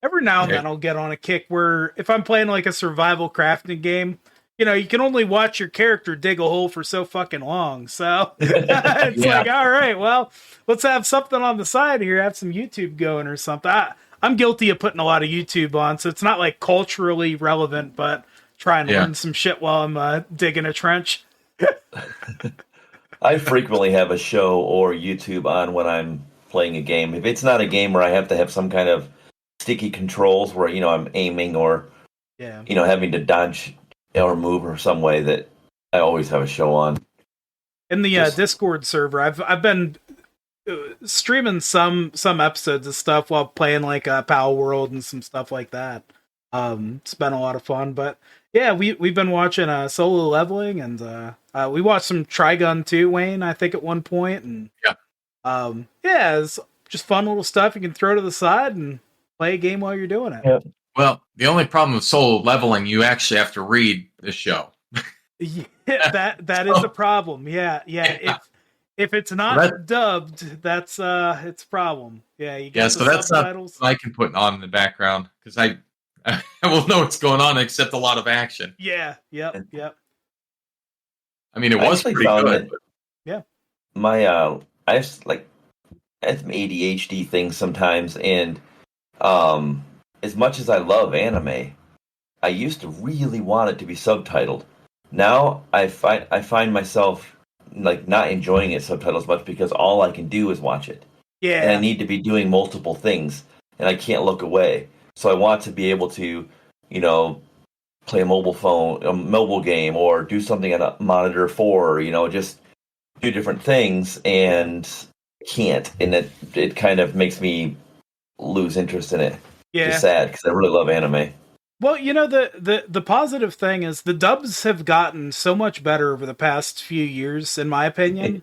Every now and Yeah. then I'll get on a kick where if I'm playing like a survival crafting game, you know, you can only watch your character dig a hole for so fucking long. So it's Yeah. like, all right, well, let's have something on the side here, have some YouTube going or something. I'm guilty of putting a lot of YouTube on, so it's not like culturally relevant, but try and Yeah. learn some shit while I'm digging a trench. I frequently have a show or YouTube on when I'm playing a game. If it's not a game where I have to have some kind of sticky controls where I'm aiming or Yeah. having to dodge or move or some way, that I always have a show on. In the Just Discord server, I've been streaming some episodes of stuff while playing like Power World and some stuff like that. It's been a lot of fun, but yeah, we've been watching Solo Leveling, and we watched some Trigun too, Wayne. I think at one point, and Yeah. yeah, it's just fun little stuff you can throw to the side and play a game while you're doing it. yeah. Well, the only problem with Solo Leveling, you actually have to read the show. Yeah, that is a problem. Yeah. Yeah. If it's So not dubbed, that's it's a problem. Yeah, you got the so that's not subtitles. what I can put on in the background because I I will know what's going on except a lot of action. Yeah, yep. I mean, it I was actually pretty found good. that Yeah. my I have some ADHD things sometimes, and as much as I love anime, I used to really want it to be subtitled. Now I find myself like not enjoying it subtitled as much because all I can do is watch it, and I Yeah. need to be doing multiple things, and I can't look away. So I want to be able to, you know, play a mobile game, or do something on a monitor 4, just do different things, and can't, and it kind of makes me lose interest in it, which is Yeah. sad because I really love anime. Well, you know, the positive thing is the dubs have gotten so much better over the past few years, in my opinion.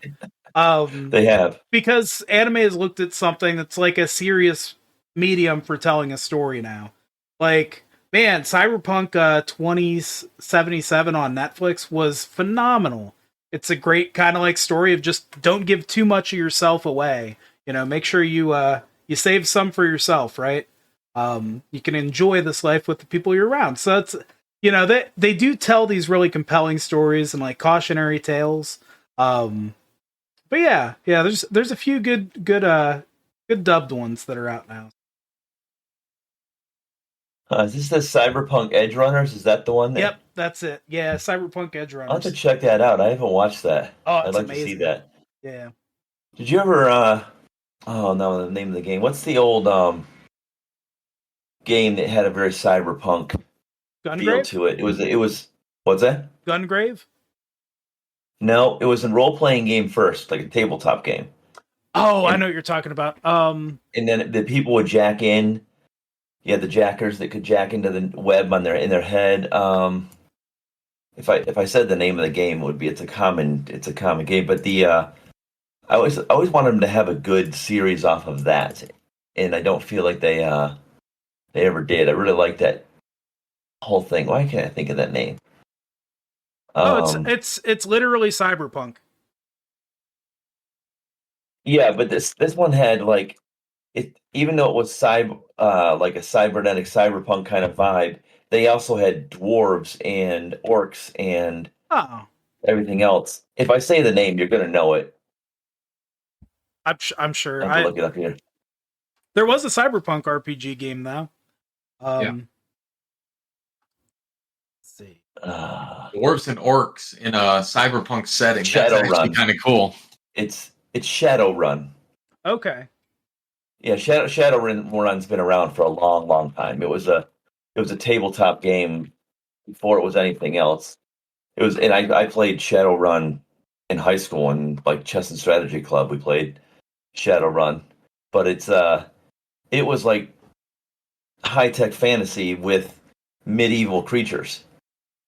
They have. Because anime has looked at something that's like a serious medium for telling a story now. Like, man, Cyberpunk 2077 on Netflix was phenomenal. It's a great kind of like story of just don't give too much of yourself away. You know, make sure you save some for yourself, right? You can enjoy this life with the people you're around. So it's, you know, they do tell these really compelling stories and like cautionary tales. Um, but yeah, there's a few good dubbed ones that are out now. Is this the Cyberpunk Edge Runners? Is that the one that? Yep, that's it. Yeah, Cyberpunk Edge I'll have to Runners. check that out. I haven't watched that. Oh, I'd it's like to see amazing. that. Yeah. Did you ever? Oh no, the name of the game. What's the old game that had a very cyberpunk feel Gungrave? to it? It was. What's that? Gungrave? No, it was a role playing game first, like a tabletop game, Oh, I and know what you're talking about. and then the people would jack in. You had the jackers that could jack into the web on in their head. If I said the name of the game, it would be it's a common game. But I always wanted them to have a good series off of that, and I don't feel like they ever did. I really like that whole thing. Why can't I think of that name? Oh, it's Um, it's it's literally Cyberpunk. yeah, but this one had like it, even though it was like a cybernetic cyberpunk kind of vibe. They also had dwarves and orcs and Oh, everything else. If I say the name, you're gonna know it. I'm sure. I have to I look it up here. There was a Cyberpunk RPG game though. Yeah. Um, see. Dwarves and orcs in a cyberpunk setting. That's actually Shadowrun. kind of cool. It's Shadowrun. Okay. Yeah, Shadowrun's been around for a long, long time. It was a tabletop game before it was anything else. It was, and I played Shadowrun in high school in like chess and strategy club. We played Shadowrun, but it was like high tech fantasy with medieval creatures.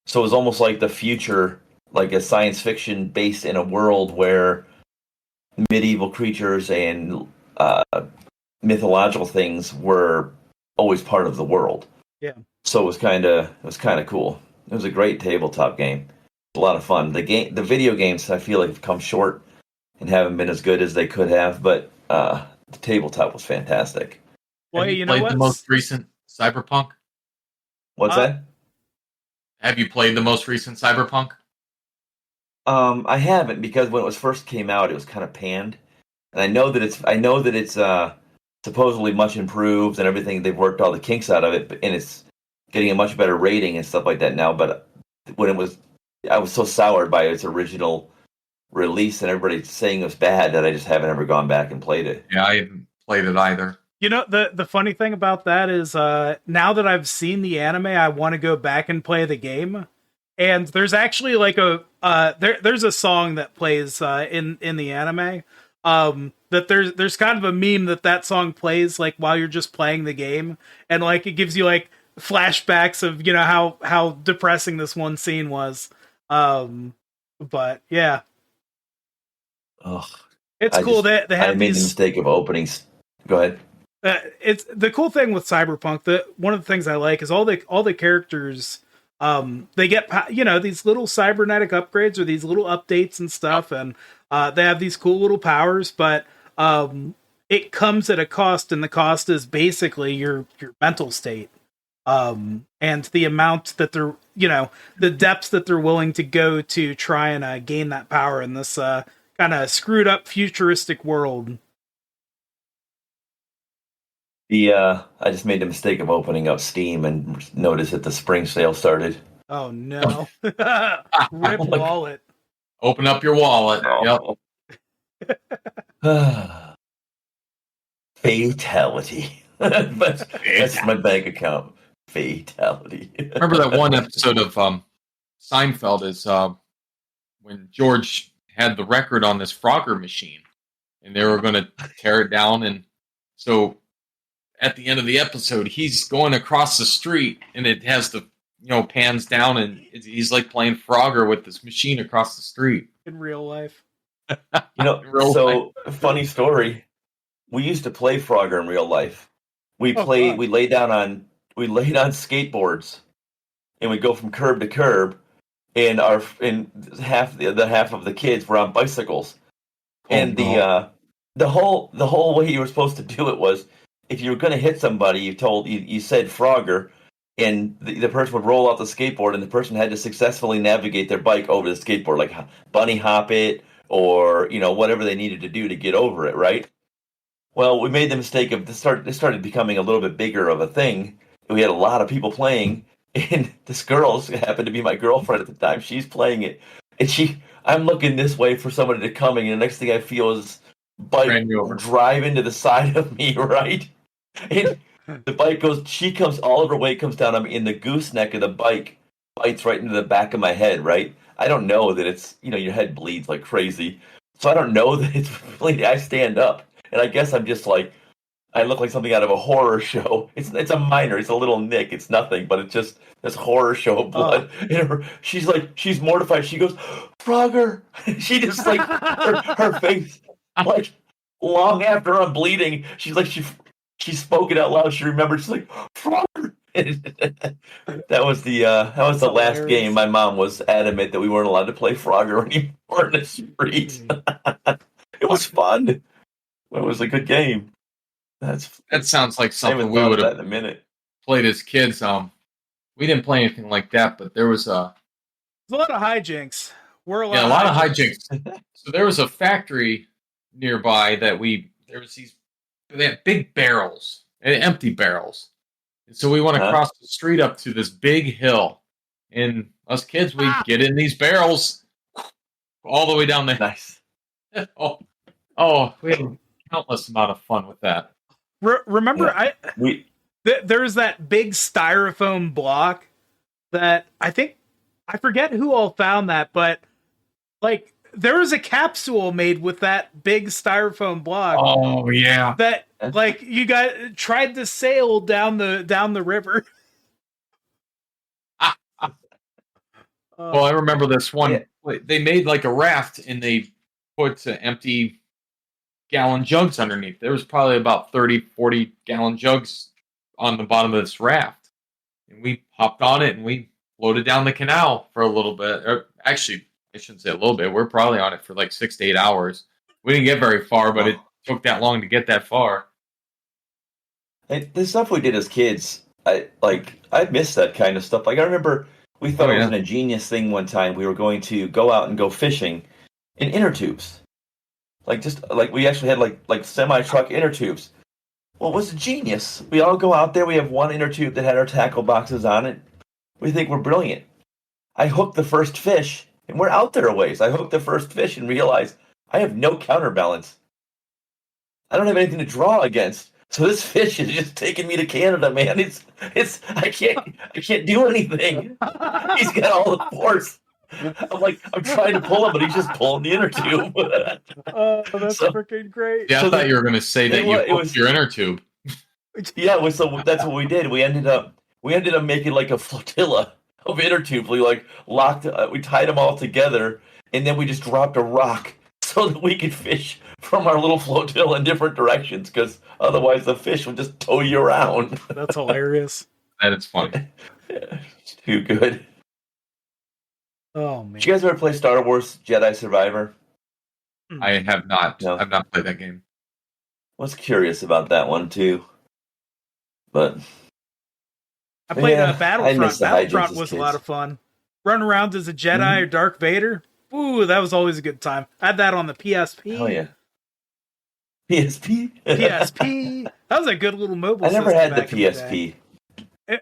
So it was almost like the future, like a science fiction based in a world where medieval creatures and mythological things were always part of the world. Yeah. So it was kind of cool. It was a great tabletop game. A lot of fun. The video games I feel like have come short and haven't been as good as they could have, but the tabletop was fantastic. Well, Have you know played what? the most recent Cyberpunk? What's that? Have you played the most recent Cyberpunk? I haven't, because when it was first came out, it was kind of panned, and I know that it's supposedly much improved and everything. They've worked all the kinks out of it, and it's getting a much better rating and stuff like that now. But when I was so soured by its original release and everybody saying it was bad that I just haven't ever gone back and played it. Yeah, I haven't played it either. You know, the funny thing about that is now that I've seen the anime, I want to go back and play the game. And there's actually like there's a song that plays in the anime that there's kind of a meme that song plays like while you're just playing the game, and like it gives you like flashbacks of, you know, how depressing this one scene was. But yeah, Ugh. it's cool that they I have made these. the mistake of opening. Go ahead. It's the cool thing with Cyberpunk. One of the things I like is all the characters. They get, you know, these little cybernetic upgrades or these little updates and stuff, and they have these cool little powers. But it comes at a cost, and the cost is basically your mental state, and the amount that they're, you know, the depths that they're willing to go to try and gain that power in this kind of screwed up futuristic world. I just made the mistake of opening up Steam and noticed that the spring sale started. Oh no! Rip wallet. Open up your wallet. Oh. Yep. Fatality. That's my bank account. Fatality. Remember that one episode of Seinfeld is when George had the record on this Frogger machine, and they were going to tear it down, and so at the end of the episode, he's going across the street, and it has the, you know, pans down, and he's like playing Frogger with this machine across the street In real life. You know, so funny story. We used to play Frogger in real life. We laid on skateboards, and we go from curb to curb, and half of the kids were on bicycles. And the whole way you were supposed to do it was, if you were going to hit somebody, you said Frogger, and the person would roll out the skateboard, and the person had to successfully navigate their bike over the skateboard, like bunny hop it, or, you know, whatever they needed to do to get over it, right? Well, we made the mistake of this started becoming a little bit bigger of a thing. We had a lot of people playing, and this girl happened to be my girlfriend at the time. She's playing it, and I'm looking this way for somebody to come, and the next thing I feel is bike drive into the side of me, right? And the bike she comes, all of her weight comes down on me, and the gooseneck of the bike bites right into the back of my head, right? I don't know that it's, you know, your head bleeds like crazy. So I don't know that it's bleeding. I stand up, and I guess I'm just like, I look like something out of a horror show. It's a minor, it's a little nick, it's nothing, but it's just this horror show of blood. And she's mortified. She goes, Frogger. She just like, her face, like, long after I'm bleeding, she's like, she spoke it out loud. She remembered. She's like, Frogger. That was the last hilarious. game. My mom was adamant that we weren't allowed to play Frogger anymore in the street. It was fun. It was a good game. That sounds like I something haven't we thought would of that have in a minute. played as kids. We didn't play anything like that, but there was There's a lot of hijinks. a lot of hijinks. So there was a factory nearby that they had big barrels, empty barrels. And so we went across the street up to this big hill, And us kids, we get in these barrels all the way down there. Nice. We had countless amount of fun with that. Remember, Yeah. There's that big styrofoam block that I forget who all found that, but like there was a capsule made with that big styrofoam block. Oh yeah, that like you guys tried to sail down the river. Well, I remember this one. Yeah. They made like a raft, and they put empty gallon jugs underneath. There was probably about 30, 40 gallon jugs on the bottom of this raft. And we hopped on it, and we floated down the canal for a little bit. Or actually, I shouldn't say a little bit. We're probably on it for like 6 to 8 hours. We didn't get very far, but it took that long to get that far. The stuff we did as kids, I miss that kind of stuff. Like I remember we thought it was an ingenious thing one time. We were going to go out and go fishing in inner tubes. Like we actually had like semi-truck inner tubes. Well, it was genius. We all go out there. We have one inner tube that had our tackle boxes on it. We think we're brilliant. I hooked the first fish, and we're out there a ways. I hooked the first fish and realized I have no counterbalance. I don't have anything to draw against. So this fish is just taking me to Canada, man. I can't do anything. He's got all the force. I'm trying to pull him, but he's just pulling the inner tube. Oh, that's freaking great. Yeah, I thought you were going to say that you hooked your inner tube. Yeah, so that's what we did. We ended up making like a flotilla of inner tubes. We we tied them all together, and then we just dropped a rock so that we could fish from our little flotilla in different directions, because otherwise the fish would just tow you around. That's hilarious. That is funny. Yeah, it's too good. Oh man! Did you guys ever play Star Wars Jedi Survivor? I have not. No. I've not played that game. I was curious about that one too, but I played Battlefront. the Battlefront hijinks was as a lot kids. of fun. Run around as a Jedi or Darth Vader. Ooh, that was always a good time. I had that on the PSP. Oh yeah, PSP. PSP. That was a good little mobile. I never system had the back in the PSP. day.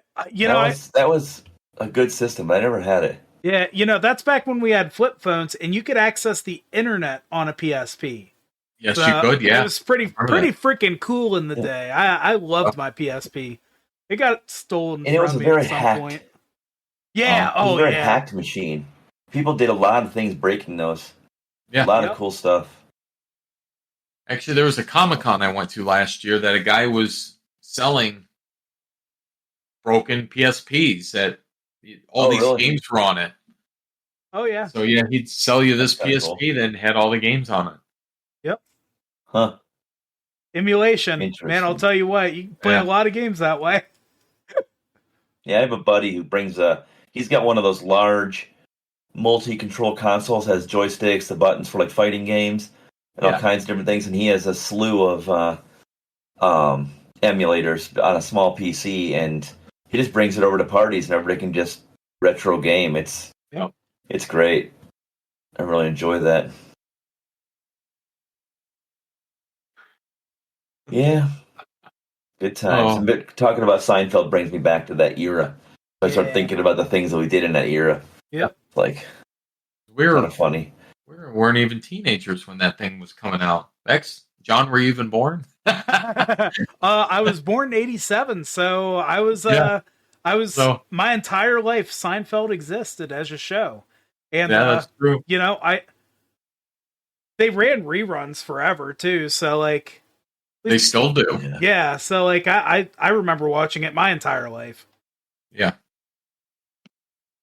That was a good system, but I never had it. Yeah, that's back when we had flip phones and you could access the internet on a PSP. Yes, you could. Yeah, it was pretty freaking cool in the day. I loved my PSP. It got stolen and it was from a me very at some hacked. point. Yeah. It was a very hacked machine. People did a lot of things breaking those. Yeah, a lot of cool stuff. Actually, there was a Comic-Con I went to last year that a guy was selling broken PSPs that all these games were on it. Oh yeah. So yeah, he'd sell you this PSP cool. that had all the games on it. Yep. Huh. Emulation. Man, I'll tell you what, you can play a lot of games that way. Yeah, I have a buddy who brings he's got one of those large multi-control consoles, has joysticks, the buttons for like fighting games, and all kinds of different things, and he has a slew of emulators on a small PC, and he just brings it over to parties, and everybody can just retro game. It's great. I really enjoy that. Yeah. Good times. Talking about Seinfeld brings me back to that era. I start thinking about the things that we did in that era. Yep. Like, we were kind of funny. We weren't even teenagers when that thing was coming out. John, were you even born? I was born in '87, so I was my entire life Seinfeld existed as a show. And that's true. They ran reruns forever too, so like they still do. Yeah, so like I remember watching it my entire life. Yeah.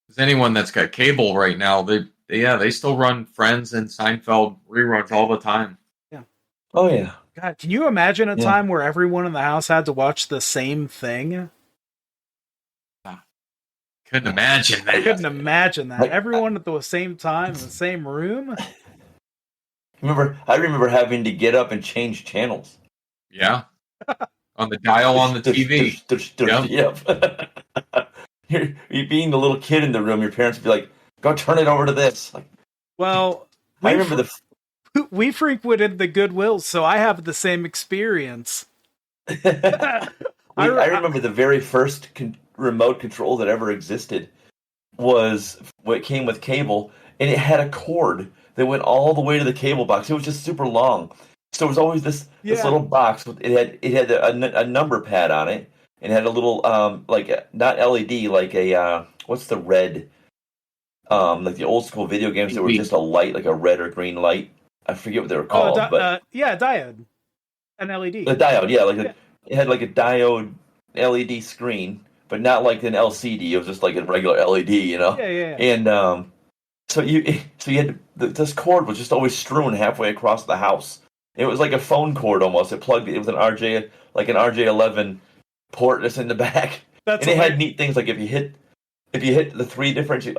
Because anyone that's got cable right now, they still run Friends and Seinfeld reruns all the time. Yeah. Oh yeah. God, can you imagine a time where everyone in the house had to watch the same thing? Couldn't imagine that. I couldn't imagine that. Everyone at the same time in the same room. I remember having to get up and change channels. Yeah. On the dial on the TV. Yep. You're being the little kid in the room, your parents would be like, go turn it over to this. Like, well, I remember we frequented the Goodwills, so I have the same experience. I remember the very first remote control that ever existed. was what came with cable, and it had a cord that went all the way to the cable box. It was just super long. So there was always this little box with it had a number pad on it, and it had a little not LED, like a what's the red like the old school video games that were just a light, like a red or green light. I forget what they were called, but diode, an LED. a diode, it had like a diode LED screen, but not like an LCD. It was just like a regular LED, Yeah. And so you had this cord was just always strewn halfway across the house. It was like a phone cord almost. It was an RJ11 port that's in the back, and it had neat things like if you hit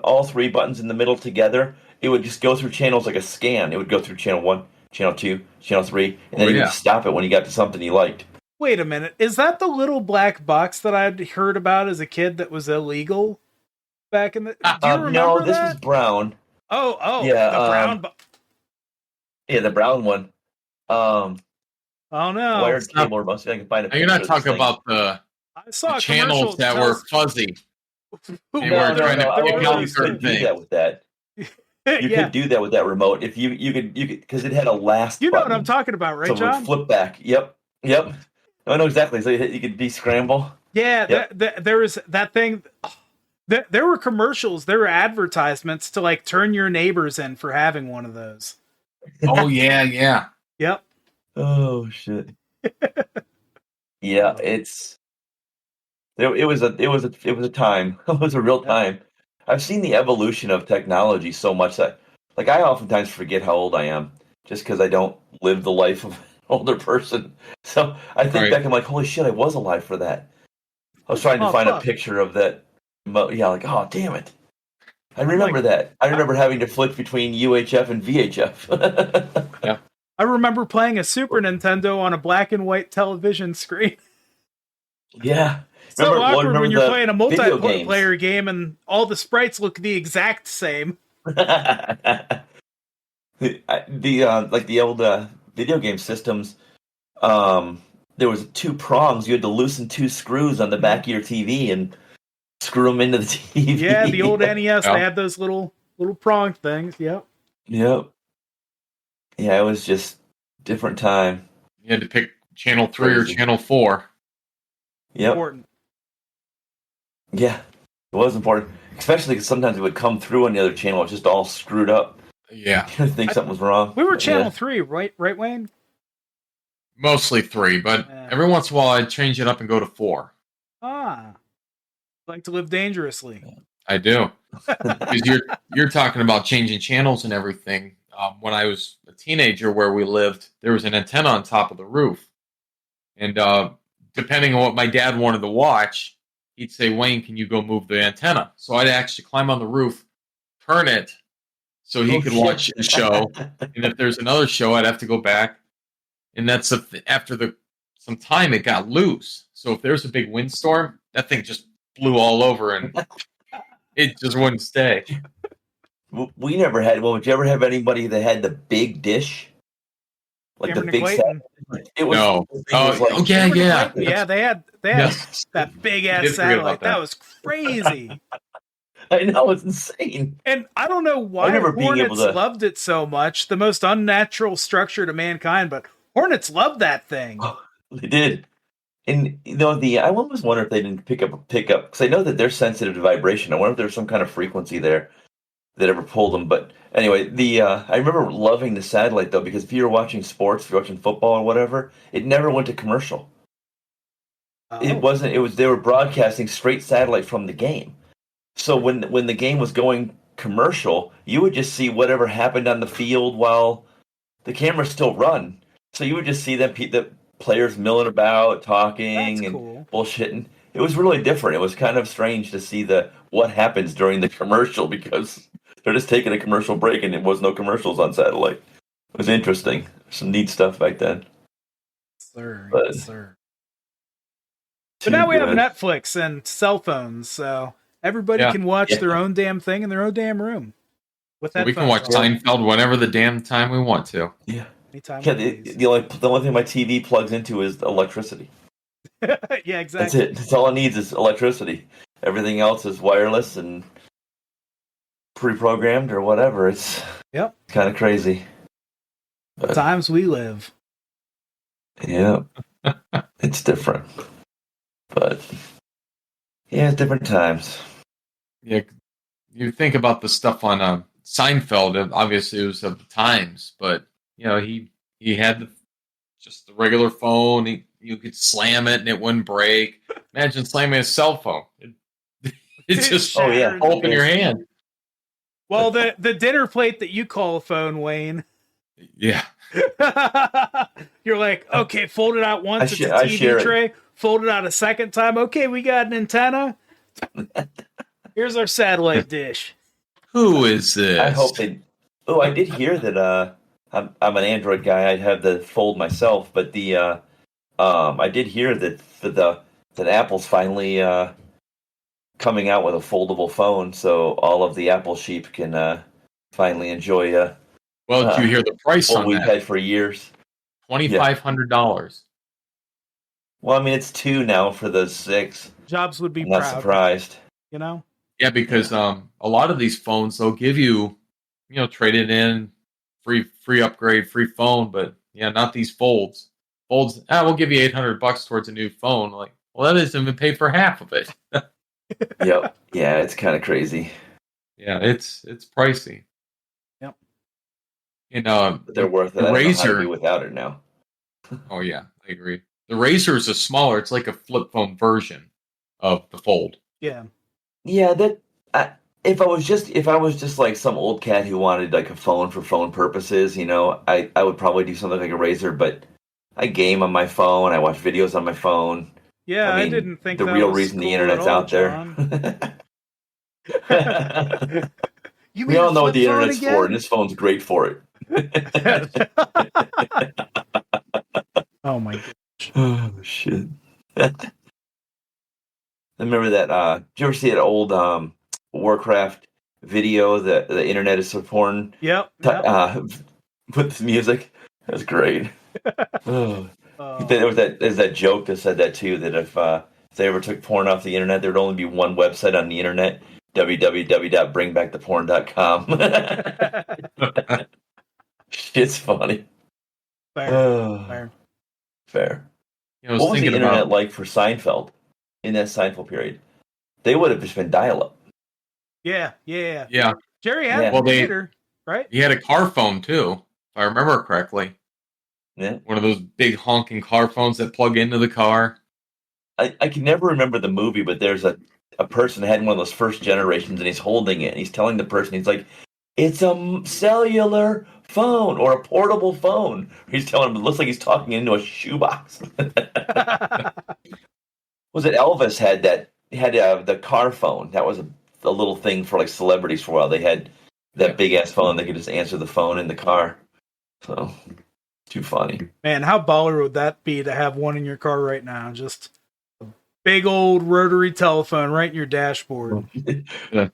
all three buttons in the middle together, it would just go through channels like a scan. It would go through channel 1, channel 2, channel 3, and then you would stop it when you got to something you liked. Wait a minute. Is that the little black box that I'd heard about as a kid that was illegal back in the... Do you remember no, this that? was brown. Oh, yeah, the brown... Yeah, the brown one. Oh, no. Wired cable, or most I can find a picture. You're not talking about the channels that were fuzzy. They were trying to pick out certain things. Do that with that. You could do that with that remote if you could because it had a last. You know button, what I'm talking about, right, so John? it would flip back. Yep. I know exactly. So you could descramble. Yeah, yep. There was that thing. There were commercials. There were advertisements to like turn your neighbors in for having one of those. Oh yeah. Yep. Oh shit. Yeah, it was a time. It was a real time. I've seen the evolution of technology so much that, like, I oftentimes forget how old I am just because I don't live the life of an older person. So I think back, I'm like, holy shit, I was alive for that. I was trying to find a picture of that. Yeah, like, oh, damn it. I remember that. I remember having to flick between UHF and VHF. Yeah. I remember playing a Super Nintendo on a black and white television screen. Yeah. So awkward when you're playing a multiplayer game and all the sprites look the exact same. the old video game systems, there was 2 prongs. You had to loosen 2 screws on the back of your TV and screw them into the TV. Yeah, the old NES, they had those little prong things. Yep. Yeah, it was just different time. You had to pick channel 3 or channel 4. Yep. Important. Yeah, it was important, especially because sometimes it would come through on the other channel. It's just all screwed up. Yeah. I think something was wrong. We were channel 3, right, Wayne? Mostly 3, but every once in a while I'd change it up and go to 4. Like to live dangerously. I do. Because you're talking about changing channels and everything. When I was a teenager where we lived, there was an antenna on top of the roof. And depending on what my dad wanted to watch, he'd say, Wayne, can you go move the antenna? So I'd actually climb on the roof, turn it, so he could watch the show. And if there's another show, I'd have to go back. And that's after some time, it got loose. So if there's a big windstorm, that thing just blew all over and it just wouldn't stay. We never had. Well, did you ever have anybody that had the big dish? Like Cameron the big Clayton. It was, no. Yeah, they had that big ass satellite. That was crazy. I know, it's insane. And I don't know why Hornets loved it so much. The most unnatural structure to mankind, but Hornets loved that thing. Oh, they did. And I almost wonder if they didn't pick up because I know that they're sensitive to vibration. I wonder if there's some kind of frequency there that ever pulled them. But anyway, I remember loving the satellite though, because if you were watching sports, if you're watching football or whatever, it never went to commercial. It wasn't. It was they were broadcasting straight satellite from the game. So when the game was going commercial, you would just see whatever happened on the field while the cameras still run. So you would just see the players milling about, talking and bullshitting. It was really different. It was kind of strange to see what happens during the commercial because they're just taking a commercial break and there was no commercials on satellite. It was interesting. Some neat stuff back then. Yes, sir. But now we have Netflix and cell phones, so everybody can watch their own damn thing in their own damn room. We can watch Seinfeld whenever the damn time we want to. Yeah. The only thing my TV plugs into is electricity. Yeah, exactly. That's it. That's all it needs is electricity. Everything else is wireless, and pre-programmed or whatever. It's kind of crazy. The times we live. Yeah, it's different. But yeah, it's different times. Yeah, you think about the stuff on Seinfeld. Obviously, it was of the times, but he had just the regular phone. You could slam it and it wouldn't break. Imagine slamming a cell phone. It just open your hand. Well, the dinner plate that you call a phone, Wayne. Yeah. You're like, okay, fold it out once, it's a TV tray. Fold it out a second time. Okay, we got an antenna. Here's our satellite dish. Who is this? I hope they... Oh, I did hear that I'm an Android guy. I'd have the fold myself, but the I did hear that that Apple's finally coming out with a foldable phone, so all of the Apple sheep can finally enjoy. Well, did you hear the price on we've that? had for years? $2,500. Well, I mean, it's $2 now for the 6. Jobs would be I'm not proud. surprised. Yeah, because a lot of these phones they'll give you, trade it in, free upgrade, free phone, but not these folds. Folds, we'll give you $800 towards a new phone. Like, well, that doesn't even pay for half of it. Yep. Yeah, it's kind of crazy. Yeah, it's pricey. Yep. But they're worth it. The I don't know how Razor. to do without it now. Oh yeah, I agree. The Razor is a smaller. It's like a flip phone version of the Fold. Yeah. Yeah, if I was just like some old cat who wanted like a phone for phone purposes, I would probably do something like a Razor. But I game on my phone. I watch videos on my phone. Yeah, I didn't think the that real was reason cool the internet's all, out there. We all know what the internet's for, and this phone's great for it. Oh my gosh. Oh shit. I remember that. Did you ever see that old Warcraft video that the internet is supporting? Yep. With the music. That's great. There's that joke that said that too, that if they ever took porn off the internet, there'd only be one website on the internet, www.bringbackttheporn.com. Shit's funny. Fair. What was the internet like for Seinfeld in that Seinfeld period? They would have just been dial-up. Yeah. Jerry had a computer, right? He had a car phone too, if I remember correctly. Yeah. One of those big honking car phones that plug into the car. I can never remember the movie, but there's a person that had one of those first generations, and he's holding it, and he's telling the person, he's like, it's a cellular phone or a portable phone. He's telling him, it looks like he's talking into a shoebox. Was it Elvis had that? He had the car phone. That was a little thing for like celebrities for a while. They had that big ass phone. They could just answer the phone in the car. So too funny. Man, how baller would that be to have one in your car right now? Just a big old rotary telephone right in your dashboard. And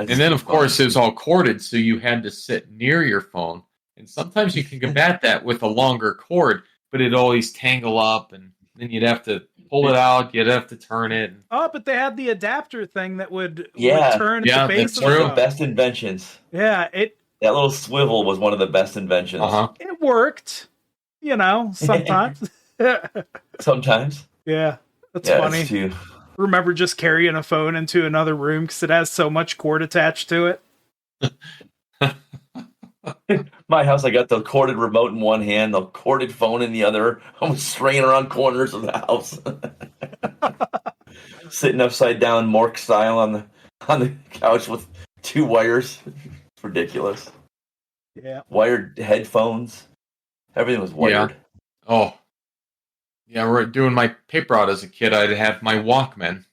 then, of course, it was all corded, so you had to sit near your phone. And sometimes you can combat that with a longer cord, but it'd always tangle up, and then you'd have to pull it out, you'd have to turn it. Oh, but they had the adapter thing that would turn at the base of the phone. One of the best inventions. Yeah, that little swivel was one of the best inventions. It worked, sometimes. Sometimes. Yeah, that's funny. Remember just carrying a phone into another room because it has so much cord attached to it. My house, I got the corded remote in one hand, the corded phone in the other. I was straying around corners of the house, sitting upside down, Mork style on the couch with 2 wires. It's ridiculous. Yeah, wired headphones. Everything was wired. Yeah. Oh, yeah. We're doing my paper route as a kid. I'd have my Walkman,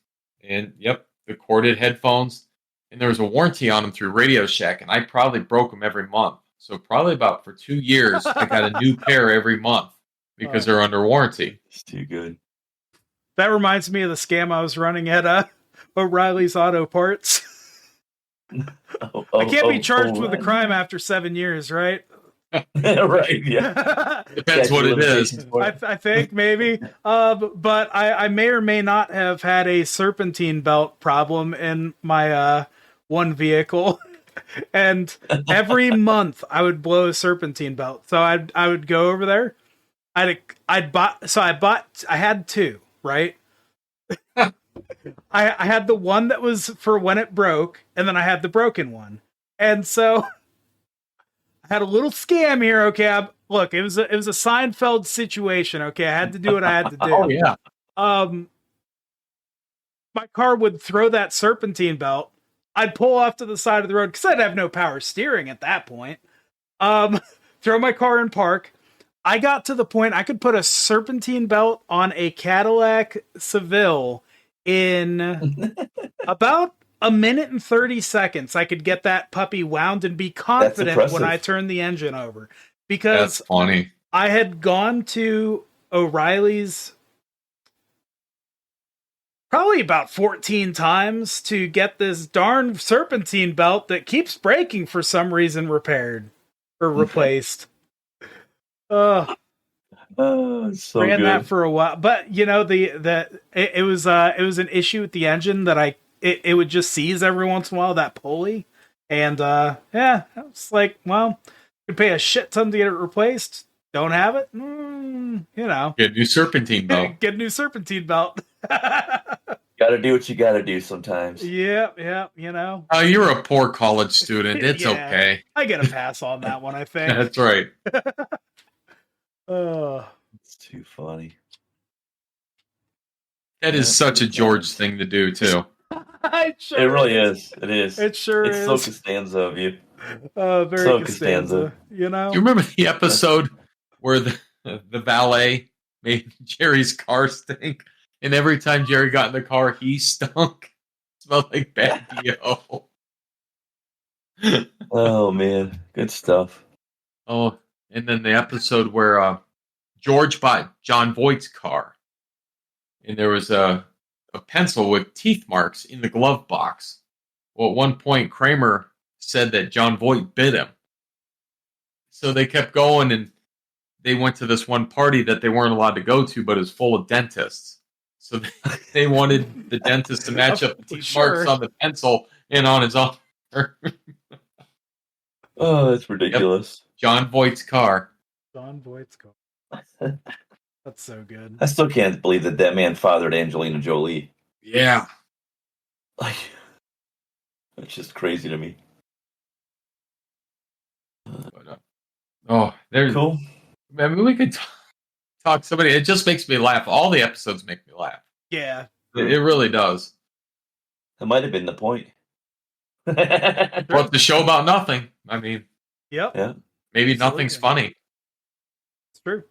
and the corded headphones. And there was a warranty on them through Radio Shack, and I probably broke them every month. So probably about for 2 years, I got a new pair every month because they're under warranty. It's too good. That reminds me of the scam I was running at O'Reilly's Auto Parts. I can't be charged with a crime after 7 years, right? Right? Yeah. Depends what it is. Limitations for it. I think maybe. But I may or may not have had a serpentine belt problem in my one vehicle, and every month I would blow a serpentine belt. So I would go over there. I had two, right? I had the one that was for when it broke, and then I had the broken one. And so I had a little scam here. Okay, look, it was a Seinfeld situation. Okay, I had to do what I had to do. Oh yeah. My car would throw that serpentine belt. I'd pull off to the side of the road because I'd have no power steering at that point. Throw my car in park. I got to the point I could put a serpentine belt on a Cadillac Seville in about a minute and 30 seconds. I could get that puppy wound and be confident when I turned the engine over. Because that's funny. I had gone to O'Reilly's probably about 14 times to get this darn serpentine belt that keeps breaking for some reason repaired or replaced. So ran good. that for a while, but it was an issue with the engine that it would just seize every once in a while, that pulley, and yeah, it's like, well, you pay a shit ton to get it replaced. Don't have it, Get a new serpentine belt. Get a new serpentine belt. Gotta do what you gotta do sometimes. Yeah, Oh, you're a poor college student. It's Yeah. okay. I get a pass on that one, I think. That's right. It's too funny. That is such a George thing to do, too. It really is. It is. It sure it's is. so Costanza of you. Very So Costanza. Do you remember the episode where the valet made Jerry's car stink? And every time Jerry got in the car, he stunk. Smelled like bad BO. Oh, man. Good stuff. Oh, and then the episode where George bought John Voight's car. And there was a pencil with teeth marks in the glove box. Well, at one point, Kramer said that John Voight bit him. So they kept going, and they went to this one party that they weren't allowed to go to, but it was full of dentists. So they wanted the dentist to match up the teeth marks on the pencil and on his arm. Oh, that's ridiculous. Yep. John Voight's car. John Voight's car. That's so good. I still can't believe that man fathered Angelina Jolie. Yeah. Like, it's just crazy to me. There's cool. I mean, we could talk somebody. It just makes me laugh. All the episodes make me laugh. Yeah. It really does. That might have been the point. But the show about nothing. I mean, yep. Yeah. Maybe nothing's funny. It's true.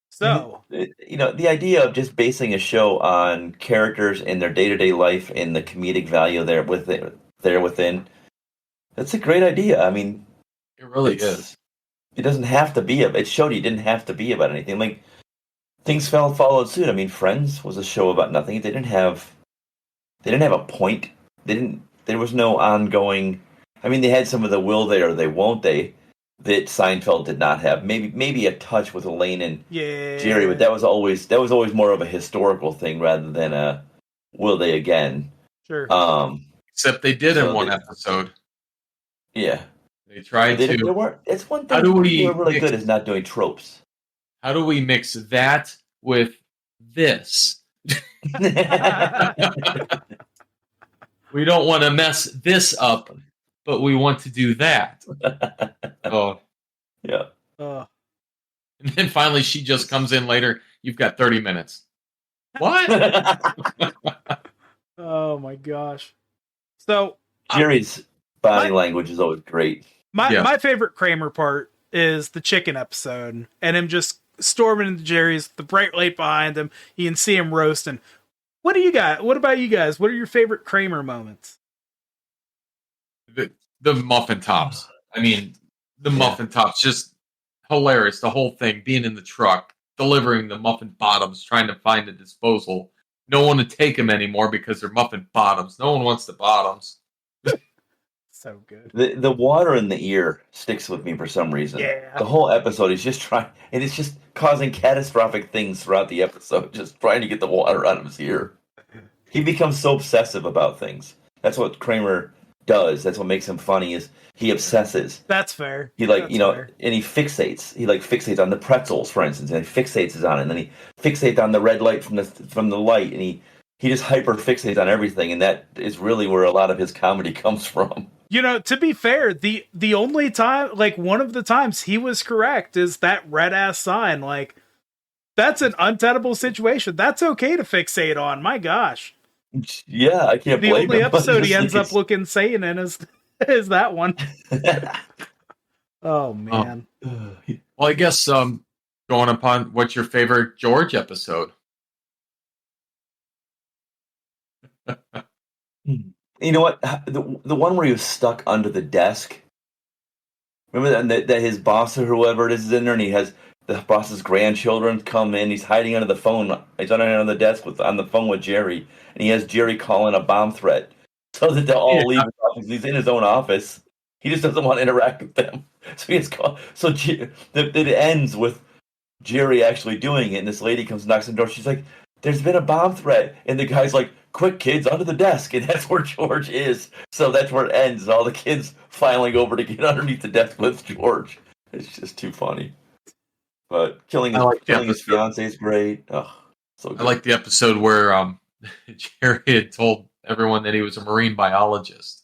So, the idea of just basing a show on characters in their day-to-day life and the comedic value there within, that's a great idea. I mean, it really is. It doesn't have to be. It showed you didn't have to be about anything. Like, things followed suit. I mean, Friends was a show about nothing. They didn't have a point. There was no ongoing. I mean, they had some of the will they or they won't they that Seinfeld did not have. Maybe a touch with Elaine and Jerry, but that was always more of a historical thing rather than a will they again. Sure. Except they did in one episode. Yeah. They tried to. It's one thing they were really good is not doing tropes. How do we mix that with this? We don't want to mess this up, but we want to do that. Oh. Yeah. And then finally she just comes in later. You've got 30 minutes. What? Oh my gosh. So Jerry's body language is always great. My favorite Kramer part is the chicken episode and him just storming into Jerry's, the bright light behind him. You can see him roasting. What do you got? What about you guys? What are your favorite Kramer moments? The muffin tops. I mean, the muffin tops, just hilarious. The whole thing, being in the truck, delivering the muffin bottoms, trying to find a disposal. No one to take them anymore because they're muffin bottoms. No one wants the bottoms. So good. The water in the ear sticks with me for some reason. Yeah. The whole episode is just trying, and it's just causing catastrophic things throughout the episode, just trying to get the water out of his ear. He becomes so obsessive about things. That's what Kramer does. That's what makes him funny is he obsesses. That's fair. He like, That's fair. and he fixates. He like fixates on the pretzels, for instance, and he fixates on it, and then he fixates on the red light from the light, and he just hyper fixates on everything, and that is really where a lot of his comedy comes from. To be fair, the only time, like one of the times he was correct is that red ass sign. Like, that's an untenable situation. That's okay to fixate on. My gosh. Yeah, I can't The blame only him. episode he ends up looking sane in is that one. Oh man. Well, I guess going upon what's your favorite George episode? You know what? The one where he was stuck under the desk. Remember that his boss or whoever it is in there, and he has the boss's grandchildren come in. He's hiding under the phone. He's under the desk on the phone with Jerry, and he has Jerry call in a bomb threat so that they'll all leave his office. He's in his own office. He just doesn't want to interact with them. So he has called. So it ends with Jerry actually doing it, and this lady comes, knocks on the door. She's like, "There's been a bomb threat," and the guy's like, "Quick, kids, under the desk," and that's where George is. So that's where it ends. All the kids filing over to get underneath the desk with George. It's just too funny. But killing his fiance is great. Oh, so good. I like the episode where Jerry had told everyone that he was a marine biologist.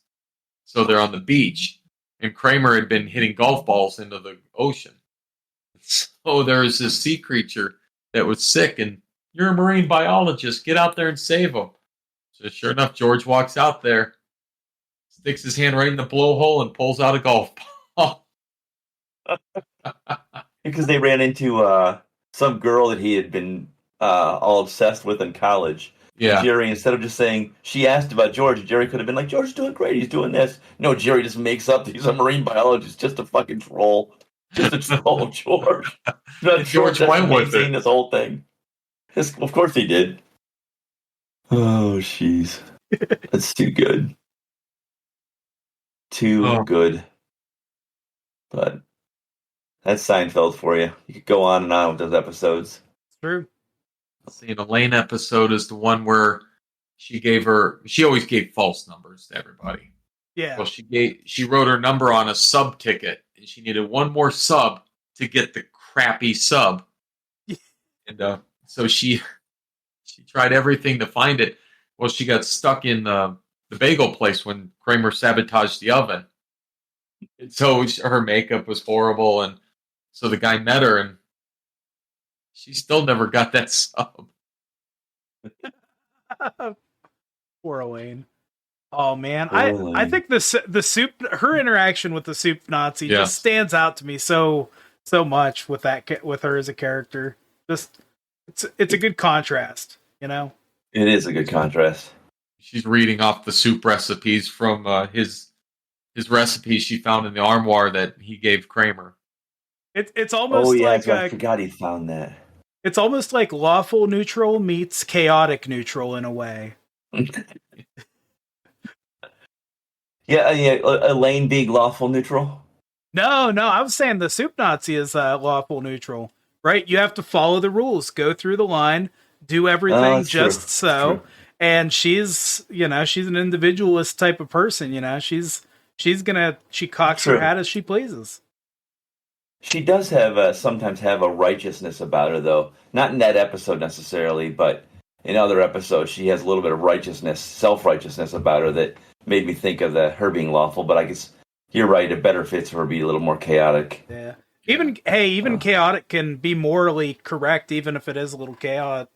So they're on the beach, and Kramer had been hitting golf balls into the ocean. So there's this sea creature that was sick, and you're a marine biologist. Get out there and save him. So sure enough, George walks out there, sticks his hand right in the blowhole, and pulls out a golf ball. Because they ran into some girl that he had been all obsessed with in college. Yeah. And Jerry, instead of just saying, she asked about George, Jerry could have been like, "George is doing great, he's doing this." No, Jerry just makes up that he's a marine biologist just to fucking troll. Just to troll George. George went with it. This whole thing. Of course he did. Oh, jeez. That's too good. Too good. But that's Seinfeld for you. You could go on and on with those episodes. It's true. See, an Elaine episode is the one where she always gave false numbers to everybody. Yeah. Well, she wrote her number on a sub ticket, and she needed one more sub to get the crappy sub. And so she tried everything to find it. Well, she got stuck in the bagel place when Kramer sabotaged the oven. And so her makeup was horrible, and so the guy met her, and she still never got that sub. Poor Elaine. Oh man, I think the soup, her interaction with the soup Nazi just stands out to me so much with her as a character. Just it's a good contrast, you know. It is a good contrast. She's reading off the soup recipes from his recipes she found in the armoire that he gave Kramer. It's almost like I forgot he found that. It's almost like lawful neutral meets chaotic neutral in a way. Yeah, Elaine being lawful neutral. No, I was saying the soup Nazi is lawful neutral, right? You have to follow the rules, go through the line, do everything just true. so. And she's an individualist type of person. She cocks her hat as she pleases. She does have sometimes have a righteousness about her, though. Not in that episode necessarily, but in other episodes, she has a little bit of righteousness, self-righteousness about her that made me think of her being lawful. But I guess you're right; it better fits her to be a little more chaotic. Yeah. Even chaotic can be morally correct, even if it is a little chaotic.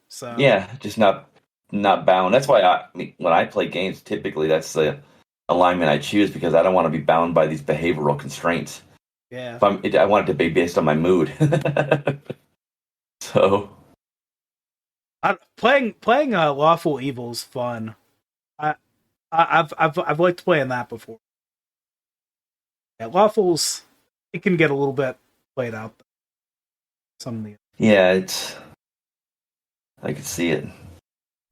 So yeah, just not bound. That's why when I play games, typically that's the alignment I choose because I don't want to be bound by these behavioral constraints. Yeah, I want it to be based on my mood. So, playing Lawful Evil is fun. I've liked playing that before. Yeah, Lawfuls, it can get a little bit played out. Some of the I can see it,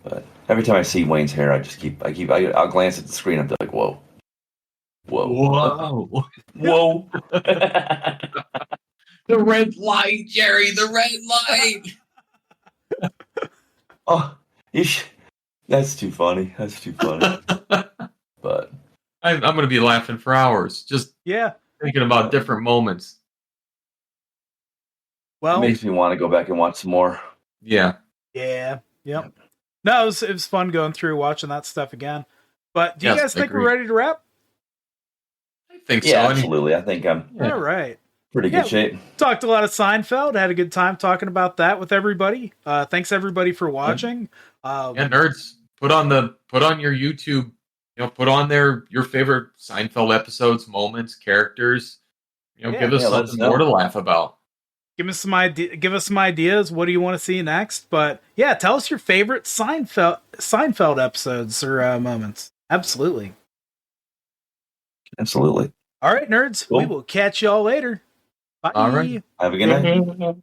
but every time I see Wayne's hair, I'll glance at the screen and be like, "Whoa." Whoa. Whoa. Whoa. The red light, Jerry, the red light. Oh, that's too funny. That's too funny. But I'm going to be laughing for hours just Yeah. thinking about different moments. it Well, makes me want to go back and watch some more. Yeah. yeah. Yep. No, it was fun going through watching that stuff again. But do you Yes, guys I think we're agree. ready to wrap? I think Yeah, so. absolutely. I think I'm Yeah. All right. pretty Yeah, good shape. Talked a lot of Seinfeld. Had a good time talking about that with everybody. Thanks everybody for watching. Yeah, nerds, put on your YouTube, put on your favorite Seinfeld episodes, moments, characters. Give us let us something know. more to laugh about. Give us some ideas. What do you want to see next? But yeah, tell us your favorite Seinfeld episodes or moments. Absolutely. Absolutely. All right, nerds. Cool. We will catch y'all later. Bye. All right. Have a good night.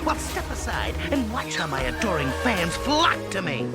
Well, step aside and watch how my adoring fans flock to me.